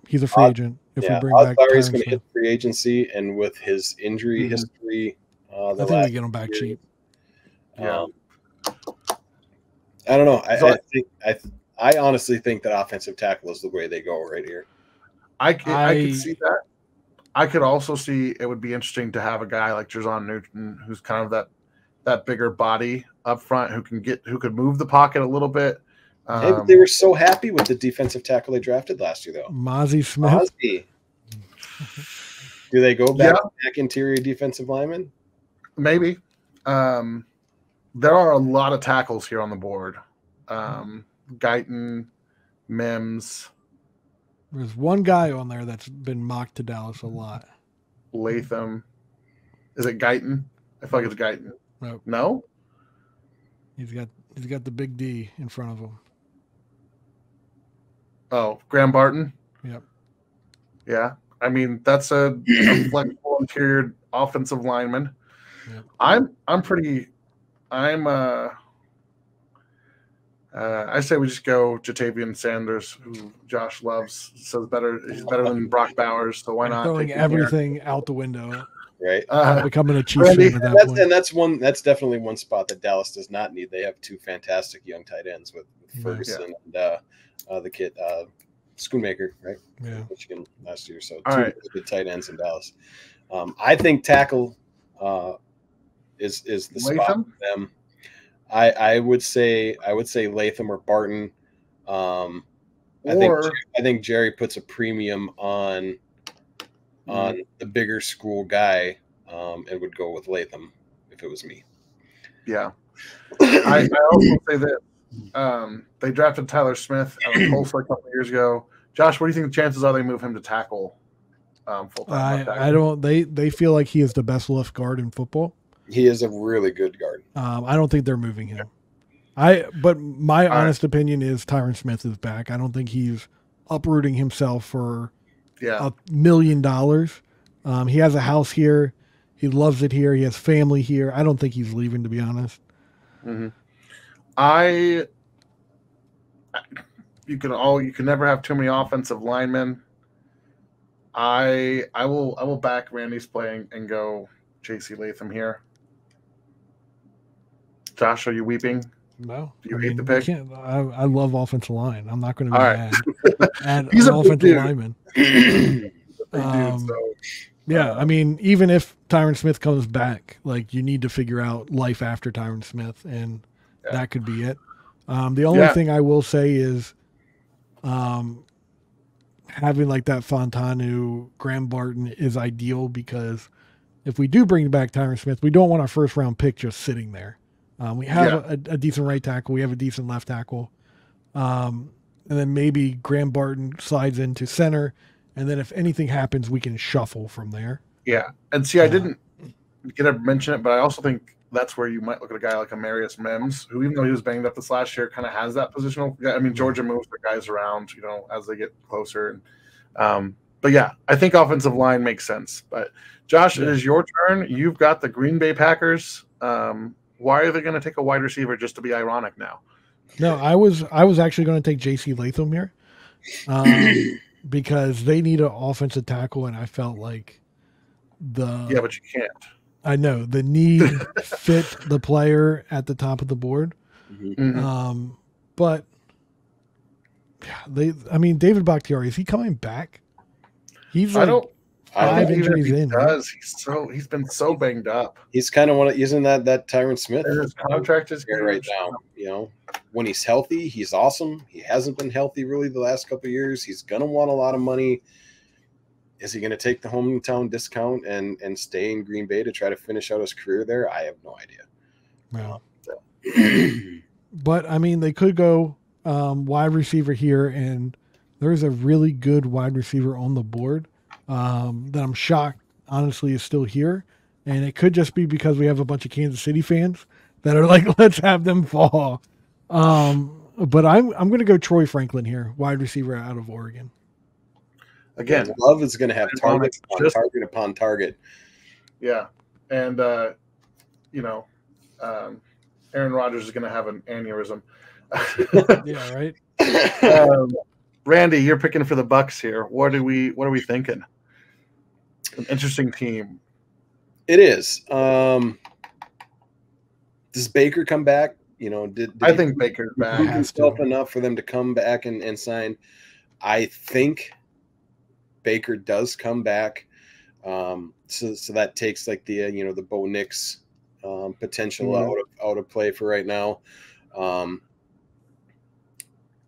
Speaker 3: he's a free agent. If we bring back Tyron
Speaker 2: he's going to hit free agency, and with his injury history,
Speaker 3: I think we get him back cheap.
Speaker 1: Yeah.
Speaker 2: I don't know. I honestly think that offensive tackle is the way they go right here.
Speaker 1: I could see that. I could also see it would be interesting to have a guy like Jer'Zhan Newton, who's kind of that bigger body up front, who could move the pocket a little bit.
Speaker 2: But they were so happy with the defensive tackle they drafted last year, though.
Speaker 3: Mozzie Smith.
Speaker 2: Do they go back interior defensive lineman?
Speaker 1: Maybe. There are a lot of tackles here on the board. Guyton, Mims,
Speaker 3: There's one guy on there that's been mocked to Dallas a lot.
Speaker 1: Latham. Is it Guyton? I feel like it's Guyton.
Speaker 3: Nope.
Speaker 1: No?
Speaker 3: He's got the big D in front of him.
Speaker 1: Oh, Graham Barton?
Speaker 3: Yep.
Speaker 1: Yeah. I mean, that's a flexible interior offensive lineman.
Speaker 3: Yep.
Speaker 1: I say we just go Jatavian Sanders, who Josh loves. So he's better than Brock Bowers, so why not
Speaker 3: throwing
Speaker 1: take him
Speaker 3: everything out the window?
Speaker 2: Right.
Speaker 3: Becoming a Chiefs fan at that point.
Speaker 2: And that's definitely one spot that Dallas does not need. They have two fantastic young tight ends with Ferguson and the kid Schoonmaker, right?
Speaker 3: Yeah.
Speaker 2: Michigan last year. So
Speaker 1: All
Speaker 2: two
Speaker 1: right.
Speaker 2: good tight ends in Dallas. I think tackle is the spot for them. I would say Latham or Barton. I think Jerry puts a premium on the bigger school guy, and would go with Latham if it was me.
Speaker 1: Yeah. I also say that they drafted Tyler Smith out of Tulsa a couple of years ago. Josh, what do you think the chances are they move him to tackle full time?
Speaker 3: I don't. They feel like he is the best left guard in football.
Speaker 2: He is a really good guard. I
Speaker 3: don't think they're moving him. But my honest opinion is Tyron Smith is back. I don't think he's uprooting himself for $1 million. He has a house here. He loves it here. He has family here. I don't think he's leaving, to be honest.
Speaker 1: Mm-hmm. You can never have too many offensive linemen. I will back Randy's play and go JC Latham here. Josh, are you weeping?
Speaker 3: No.
Speaker 1: Do you hate the pick?
Speaker 3: I love offensive line. I'm not going to be mad.
Speaker 1: He's
Speaker 3: an
Speaker 1: an
Speaker 3: offensive lineman.
Speaker 1: So,
Speaker 3: yeah, I mean, even if Tyron Smith comes back, like, you need to figure out life after Tyron Smith, and that could be it. The only thing I will say is having like that Fontanu, Graham Barton is ideal, because if we do bring back Tyron Smith, we don't want our first round pick just sitting there. We have a decent right tackle. We have a decent left tackle. And then maybe Graham Barton slides into center. And then if anything happens, we can shuffle from there.
Speaker 1: Yeah. And see, I didn't get to mention it, but I also think that's where you might look at a guy like Amarius Mims, who, even though he was banged up this last year, kind of has that positional. I mean, Georgia moves the guys around, as they get closer. But yeah, I think offensive line makes sense. But Josh, it is your turn. You've got the Green Bay Packers. Why are they going to take a wide receiver just to be ironic now?
Speaker 3: No, I was actually going to take JC Latham here, because they need an offensive tackle, and I felt like
Speaker 1: but you can't.
Speaker 3: I know the need fit the player at the top of the board.
Speaker 1: Mm-hmm.
Speaker 3: But David Bakhtiari, is he coming back? He's
Speaker 1: I don't
Speaker 3: 5 injuries in.
Speaker 1: He's been so banged up.
Speaker 2: He's kind of using that Tyron Smith.
Speaker 1: His contract is
Speaker 2: right now. When he's healthy, he's awesome. He hasn't been healthy really the last couple of years. He's going to want a lot of money. Is he going to take the hometown discount and stay in Green Bay to try to finish out his career there? I have no idea.
Speaker 3: No. But, I mean, they could go wide receiver here, and there's a really good wide receiver on the board that I'm shocked, honestly, is still here. And it could just be because we have a bunch of Kansas City fans that are like, let's have them fall. But I'm going to go Troy Franklin here, wide receiver out of Oregon.
Speaker 1: Again,
Speaker 2: Love is going to have target upon target.
Speaker 1: Yeah. And, Aaron Rodgers is going to have an aneurysm.
Speaker 3: Yeah, right.
Speaker 1: Randy, you're picking for the Bucks here. What are we thinking? An interesting team.
Speaker 2: It is. Does Baker come back?
Speaker 1: I think Baker's back.
Speaker 2: Himself enough for them to come back and sign. I think Baker does come back. So that takes like the Bo Nix potential out of play for right now.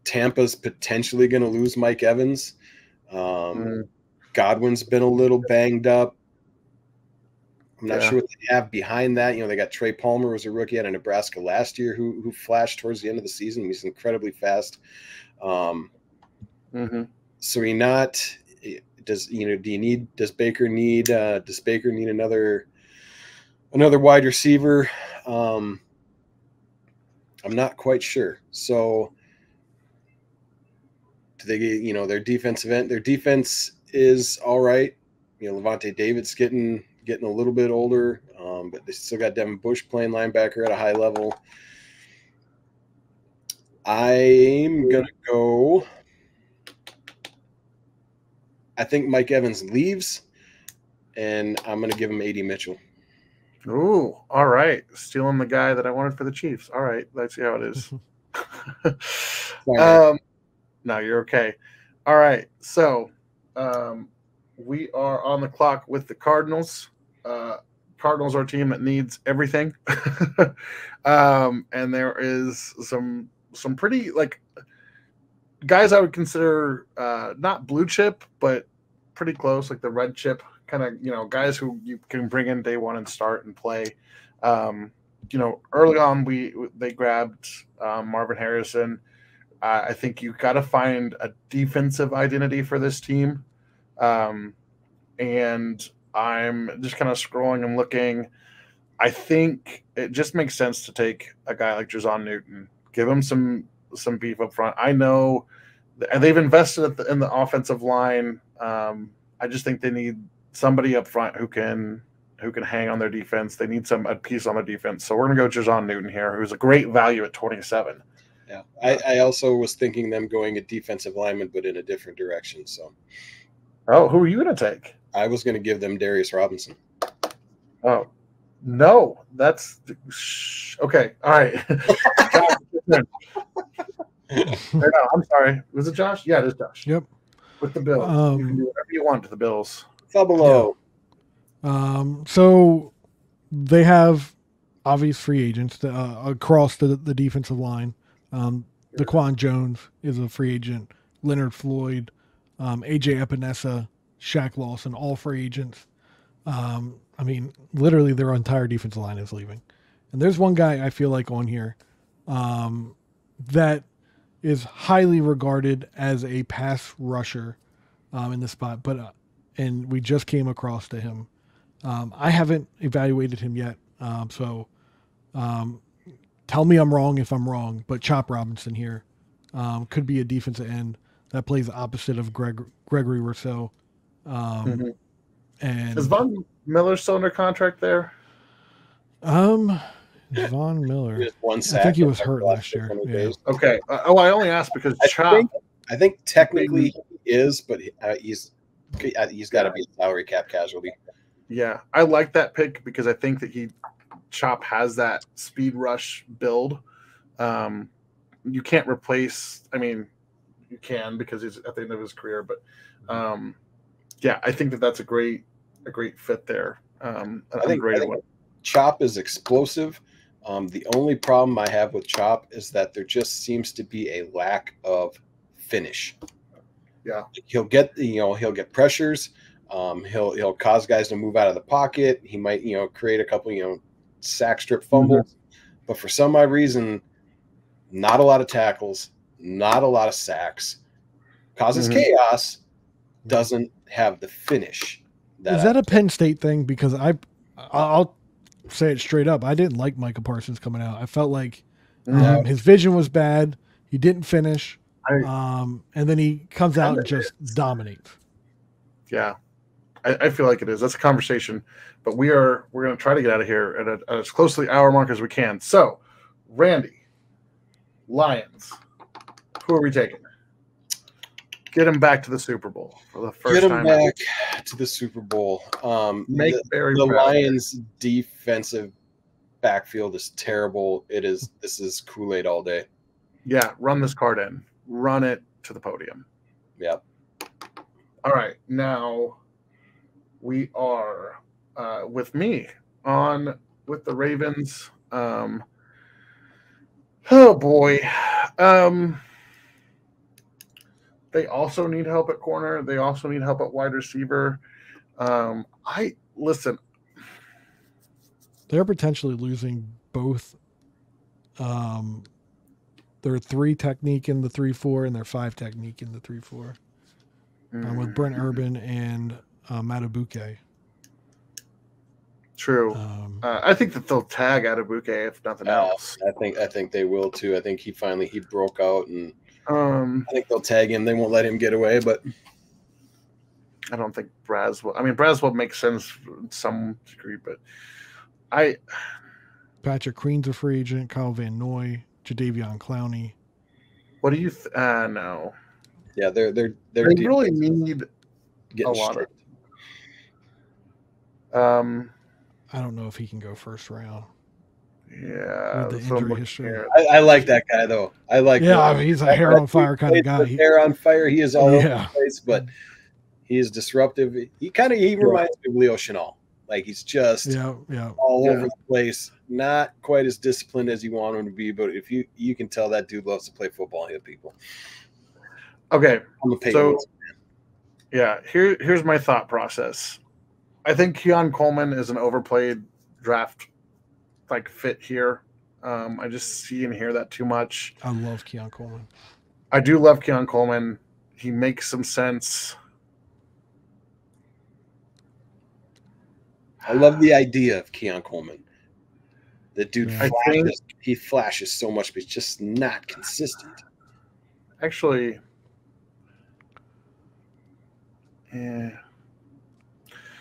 Speaker 2: Tampa's potentially going to lose Mike Evans. Godwin's been a little banged up. I'm not sure what they have behind that. They got Trey Palmer, was a rookie out of Nebraska last year who flashed towards the end of the season. He's incredibly fast. So he not does does Baker need another wide receiver? I'm not quite sure. So do they get, their defensive end? Their defense is all right. Levante David's getting a little bit older, but they still got Devin Bush playing linebacker at a high level. I'm gonna go. I think Mike Evans leaves, and I'm gonna give him A.D. Mitchell.
Speaker 1: Ooh, all right. Stealing the guy that I wanted for the Chiefs. All right, let's see how it is. No, you're okay. All right, so we are on the clock with the Cardinals. Cardinals are a team that needs everything, and there is some pretty guys I would consider not blue chip, but pretty close, like the red chip kind of, guys who you can bring in day one and start and play. Early on they grabbed Marvin Harrison. I think you got to find a defensive identity for this team. And I'm just kind of scrolling and looking. I think it just makes sense to take a guy like Jazon Newton, give him some beef up front. I know they've invested in the offensive line. I just think they need somebody up front who can hang on their defense. They need a piece on their defense. So we're going to go Jazon Newton here, who's a great value at 27.
Speaker 2: Yeah, I also was thinking them going a defensive lineman, but in a different direction. So,
Speaker 1: who are you going to take?
Speaker 2: I was going to give them Darius Robinson.
Speaker 1: Oh, no, that's okay. All right. No, I'm sorry. Was it Josh? Yeah, it is Josh.
Speaker 3: Yep.
Speaker 1: With the Bills, you can do whatever you want to the Bills.
Speaker 2: Fell below.
Speaker 3: Yeah. So they have obvious free agents across the defensive line. Daquan Jones is a free agent. Leonard Floyd, AJ Epinesa, Shaq Lawson, all free agents. Literally their entire defensive line is leaving. And there's one guy I feel like on here that is highly regarded as a pass rusher in this spot, and we just came across to him. I haven't evaluated him yet, so tell me I'm wrong if I'm wrong, but Chop Robinson here could be a defensive end that plays opposite of Gregory Rousseau. And
Speaker 1: is Von Miller still under contract there?
Speaker 3: Von Miller.
Speaker 2: One sack.
Speaker 3: I think he was hurt last year. Yeah.
Speaker 1: Okay. I only asked because
Speaker 2: I think technically he is, but he's got to be a salary cap casualty.
Speaker 1: Yeah, I like that pick because I think that Chop has that speed rush build. You can't replace. You can because he's at the end of his career, but I think that's a great fit there. I think
Speaker 2: Chop is explosive. The only problem I have with Chop is that there just seems to be a lack of finish.
Speaker 1: Yeah,
Speaker 2: he'll get pressures. He'll cause guys to move out of the pocket. He might create a couple sack strip fumbles, but for some odd reason, not a lot of tackles, not a lot of sacks, causes chaos, doesn't have the finish.
Speaker 3: Is that a Penn State thing? Because I'll say it straight up. I didn't like Micah Parsons coming out. I felt like his vision was bad. He didn't finish. And then he comes out and just dominates.
Speaker 1: Yeah. I feel like it is. That's a conversation, but we're going to try to get out of here at as close to the hour mark as we can. So, Randy, Lions, who are we taking? Get him back to the Super Bowl for the first time.
Speaker 2: Get him back to the Super Bowl. The Lions' defensive backfield is terrible. This is Kool-Aid all day.
Speaker 1: Yeah, run this card in. Run it to the podium.
Speaker 2: Yep.
Speaker 1: All right, now we are with me with the Ravens. Oh boy. They also need help at corner. They also need help at wide receiver. Listen.
Speaker 3: They're potentially losing both their 3 technique in the 3-4 and their 5 technique in the 3-4. with Brent Urban and Matabuke.
Speaker 1: True. I think that they'll tag Atabuke if nothing else.
Speaker 2: I think they will too. I think he broke out, and
Speaker 1: I
Speaker 2: think they'll tag him. They won't let him get away, but
Speaker 1: I don't think Braswell. I mean, Braswell makes sense in some degree, but
Speaker 3: Patrick Queen's a free agent. Kyle Van Noy, Jadeveon Clowney.
Speaker 1: What do you? No.
Speaker 2: Yeah, they
Speaker 1: really need a lot of.
Speaker 3: I don't know if he can go first round.
Speaker 1: Yeah,
Speaker 3: with the injury history.
Speaker 2: I like that guy though. I like.
Speaker 3: Yeah, I mean, he's a hair on fire kind of guy.
Speaker 2: Hair on fire. He is all over the place, but he is disruptive. He reminds me of Leo Chenal. Like he's just all over the place. Not quite as disciplined as you want him to be, but if you can tell that dude loves to play football and hit people.
Speaker 1: Okay, so here's my thought process. I think Keon Coleman is an overplayed draft fit here. I just see and hear that too much.
Speaker 3: I love Keon Coleman.
Speaker 1: I do love Keon Coleman. He makes some sense.
Speaker 2: I love the idea of Keon Coleman. The dude he flashes so much, but he's just not consistent.
Speaker 1: Actually, yeah.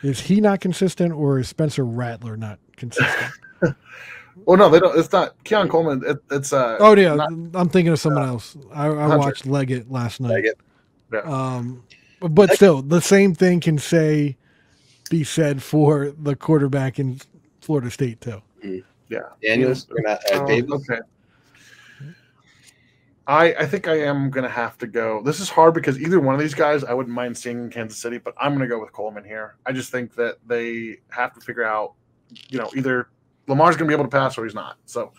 Speaker 3: Is he not consistent, or is Spencer Rattler not consistent?
Speaker 1: Well, no, they don't. It's not Keon Coleman. It's
Speaker 3: I'm thinking of someone else. I watched Leggett last night.
Speaker 2: Leggett.
Speaker 1: Yeah.
Speaker 3: But still, the same thing can be said for the quarterback in Florida State too.
Speaker 1: Yeah,
Speaker 2: Daniels. We're not Davis.
Speaker 1: Okay. I think I am going to have to go. This is hard because either one of these guys I wouldn't mind seeing in Kansas City, but I'm going to go with Coleman here. I just think that they have to figure out, either Lamar's going to be able to pass or he's not. So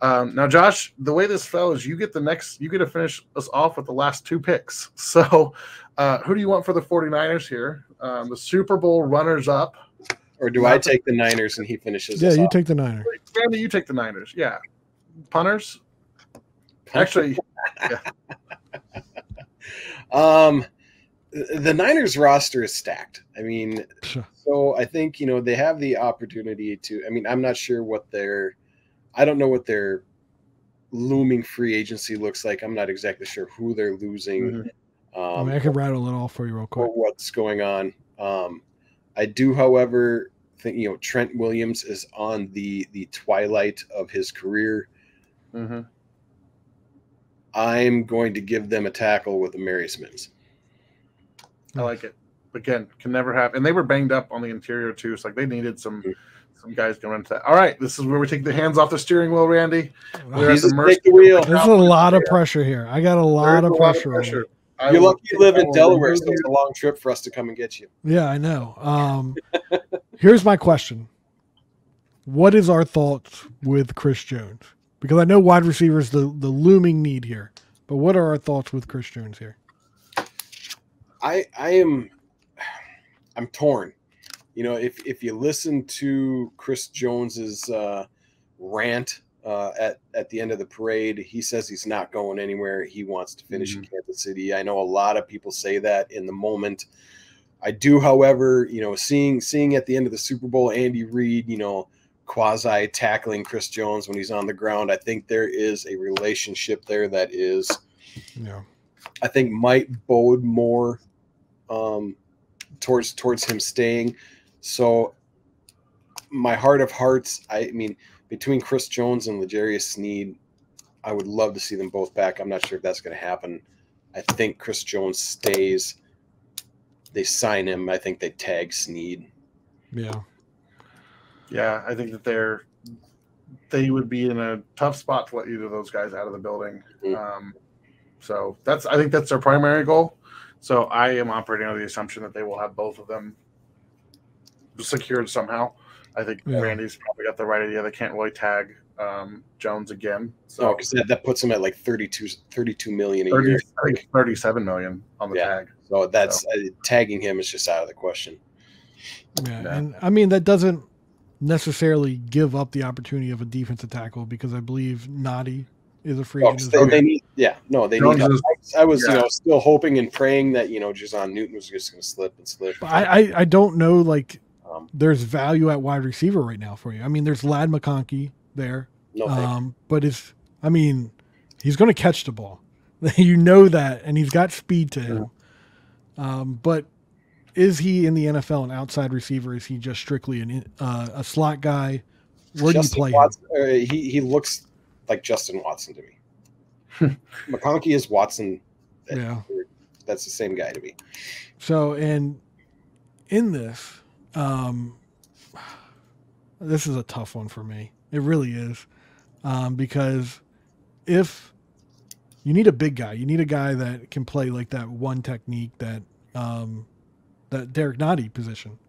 Speaker 1: now, Josh, the way this fell is you get to finish us off with the last two picks. So who do you want for the 49ers here? The Super Bowl runners up.
Speaker 2: Or do I take the Niners and he finishes us
Speaker 3: you
Speaker 2: off?
Speaker 3: take the Niners.
Speaker 1: Randy, you take the Niners. Yeah. Punters? Actually, yeah.
Speaker 2: The Niners roster is stacked. I mean, so I think, they have the opportunity to, I'm not sure I don't know what their looming free agency looks like. I'm not exactly sure who they're losing.
Speaker 3: Mm-hmm. I can rattle it all for you real quick.
Speaker 2: What's going on. I do, however, think, Trent Williams is on the twilight of his career.
Speaker 1: Mm-hmm.
Speaker 2: I'm going to give them a tackle with Amarius Mims.
Speaker 1: I like it. Again, can never have. And they were banged up on the interior too. So they needed some guys going into that. All right, this is where we take the hands off the steering wheel, Randy.
Speaker 2: We're at the mercy. There's
Speaker 3: a lot of pressure here. I got a lot of pressure.
Speaker 2: You're lucky you live in Delaware, so it's a long trip for us to come and get you.
Speaker 3: Yeah, I know. Here's my question. What is our thoughts with Chris Jones? Because I know wide receiver is the looming need here. But what are our thoughts with Chris Jones here?
Speaker 2: I'm torn. If you listen to Chris Jones's rant at the end of the parade, he says he's not going anywhere. He wants to finish in Kansas City. I know a lot of people say that in the moment. I do, however, seeing at the end of the Super Bowl, Andy Reid, quasi tackling Chris Jones when he's on the ground. I think there is a relationship there that is, I think might bode more towards him staying. So my heart of hearts, between Chris Jones and L'Jarius Sneed, I would love to see them both back. I'm not sure if that's going to happen. I think Chris Jones stays. They sign him. I think they tag Sneed.
Speaker 3: Yeah.
Speaker 1: Yeah, I think that they would be in a tough spot to let either of those guys out of the building.
Speaker 2: Mm-hmm.
Speaker 1: So I think that's their primary goal. So I am operating under the assumption that they will have both of them secured somehow. I think Randy's probably got the right idea. They can't really tag Jones again. So
Speaker 2: because that puts him at like 32 million a year.
Speaker 1: I think 37 million on the tag.
Speaker 2: So that's tagging him is just out of the question.
Speaker 3: Yeah, and that doesn't necessarily give up the opportunity of a defensive tackle because I believe Nadi is a free agent.
Speaker 2: They need. still hoping and praying that Jason Newton was just going to slip and slip.
Speaker 3: I don't know. Like, there's value at wide receiver right now for you. I mean, there's Ladd McConkey there.
Speaker 2: No,
Speaker 3: but he's going to catch the ball. You know that, and he's got speed to him. But is he in the NFL an outside receiver? Is he just strictly a slot guy? Where do you play him?
Speaker 2: He looks like Justin Watson to me. McConkey is Watson.
Speaker 3: Yeah.
Speaker 2: That's the same guy to me.
Speaker 3: So, and in this, this is a tough one for me. It really is. Because if you need a big guy, you need a guy that can play like that one technique that Derek Nottie position.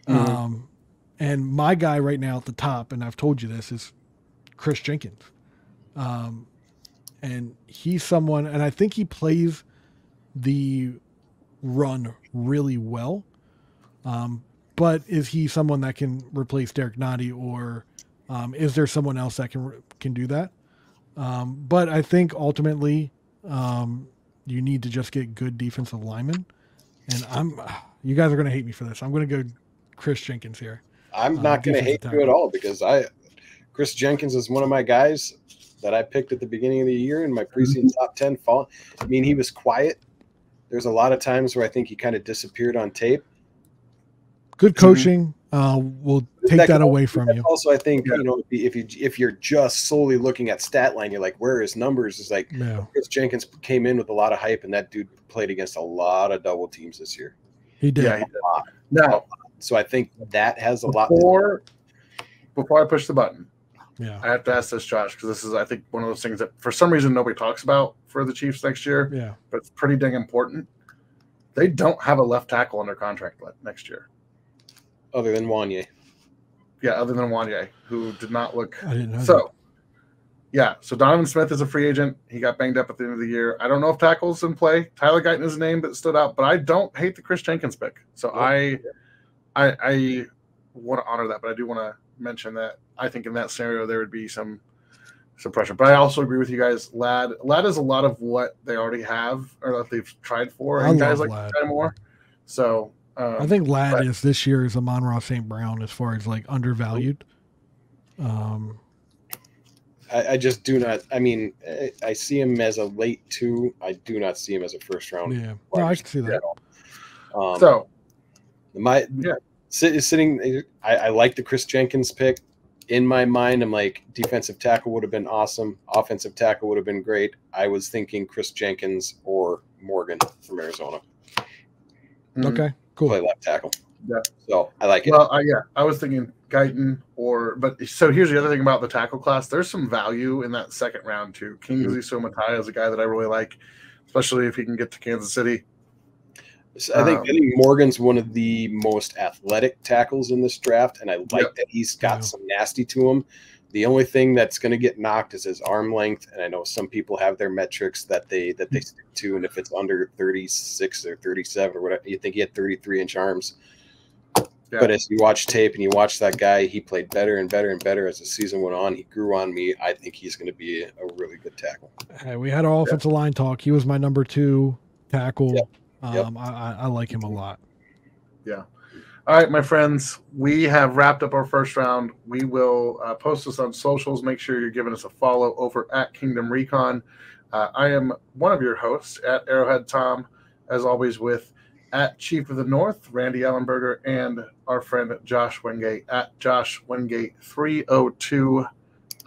Speaker 3: And my guy right now at the top, and I've told you this, is Chris Jenkins. And he's someone, and I think he plays the run really well. But is he someone that can replace Derek Nottie, or is there someone else that can do that? But I think ultimately you need to just get good defensive linemen. And you guys are going to hate me for this. I'm going to go Chris Jenkins here.
Speaker 2: I'm not going to hate you at all, because Chris Jenkins is one of my guys that I picked at the beginning of the year in my preseason top 10 fall. I mean, he was quiet. There's a lot of times where I think he kind of disappeared on tape.
Speaker 3: Good coaching will take that away from you.
Speaker 2: Also, I think, if you're just solely looking at stat line, you're like, where are his numbers? It's like, Chris Jenkins came in with a lot of hype, and that dude played against a lot of double teams this year.
Speaker 3: He did.
Speaker 1: Yeah, he did. Now,
Speaker 2: so I think that has a lot.
Speaker 1: Before I push the button,
Speaker 3: I
Speaker 1: have to ask this, Josh, because this is, I think, one of those things that for some reason nobody talks about for the Chiefs next year.
Speaker 3: Yeah,
Speaker 1: but it's pretty dang important. They don't have a left tackle under contract next year,
Speaker 2: other than Wanye.
Speaker 1: Yeah, other than Wanye, who did not look.
Speaker 3: I didn't know.
Speaker 1: So, so Donovan Smith is a free agent. He got banged up at the end of the year. I don't know if tackle's in play. Tyler Guyton is a name that stood out, but I don't hate the Chris Jenkins pick. So I want to honor that, but I do want to mention that I think in that scenario there would be some pressure. But I also agree with you guys. Ladd is a lot of what they already have or that they've tried for, and guys like to try more. So
Speaker 3: I think Ladd is this year is Amon-Ra St. Brown as far as like undervalued.
Speaker 2: I just do not. I mean, I see him as a late 2. I do not see him as a first round.
Speaker 3: Yeah, no, I can see that.
Speaker 2: Sitting. I like the Chris Jenkins pick. In my mind, I'm like, defensive tackle would have been awesome. Offensive tackle would have been great. I was thinking Chris Jenkins or Morgan from Arizona.
Speaker 3: Okay, cool.
Speaker 2: Play left tackle.
Speaker 1: Yeah.
Speaker 2: So I like it.
Speaker 1: Well, I was thinking Guyton but so here's the other thing about the tackle class. There's some value in that second round too. Kingsley Sumatai is a guy that I really like, especially if he can get to Kansas City.
Speaker 2: I think Morgan's one of the most athletic tackles in this draft, and I like that he's got some nasty to him. The only thing that's going to get knocked is his arm length, and I know some people have their metrics that they stick to, and if it's under 36 or 37 or whatever, you think he had 33-inch arms. Yeah. But as you watch tape and you watch that guy, he played better and better and better as the season went on. He grew on me. I think he's going to be a really good tackle.
Speaker 3: Hey, we had our offensive line talk. He was my number 2 tackle. I like him a lot.
Speaker 1: Yeah. All right, my friends, we have wrapped up our first round. We will post this on socials. Make sure you're giving us a follow over at Kingdom Recon. I am one of your hosts at Arrowhead Tom, as always, with at Chief of the North, Randy Ellenberger, and our friend Josh Wingate at Josh Wingate 302.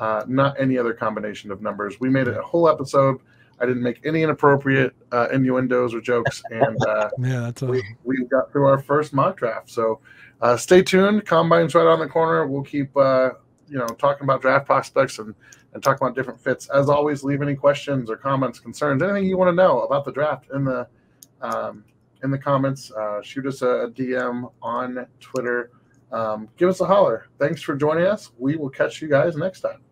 Speaker 1: Not any other combination of numbers. We made it a whole episode. I didn't make any inappropriate innuendos or jokes, and we got through our first mock draft. So stay tuned. Combine's right on the corner. We'll keep talking about draft prospects and talking about different fits. As always, leave any questions or comments, concerns, anything you want to know about the draft in the comments. Shoot us a DM on Twitter. Give us a holler. Thanks for joining us. We will catch you guys next time.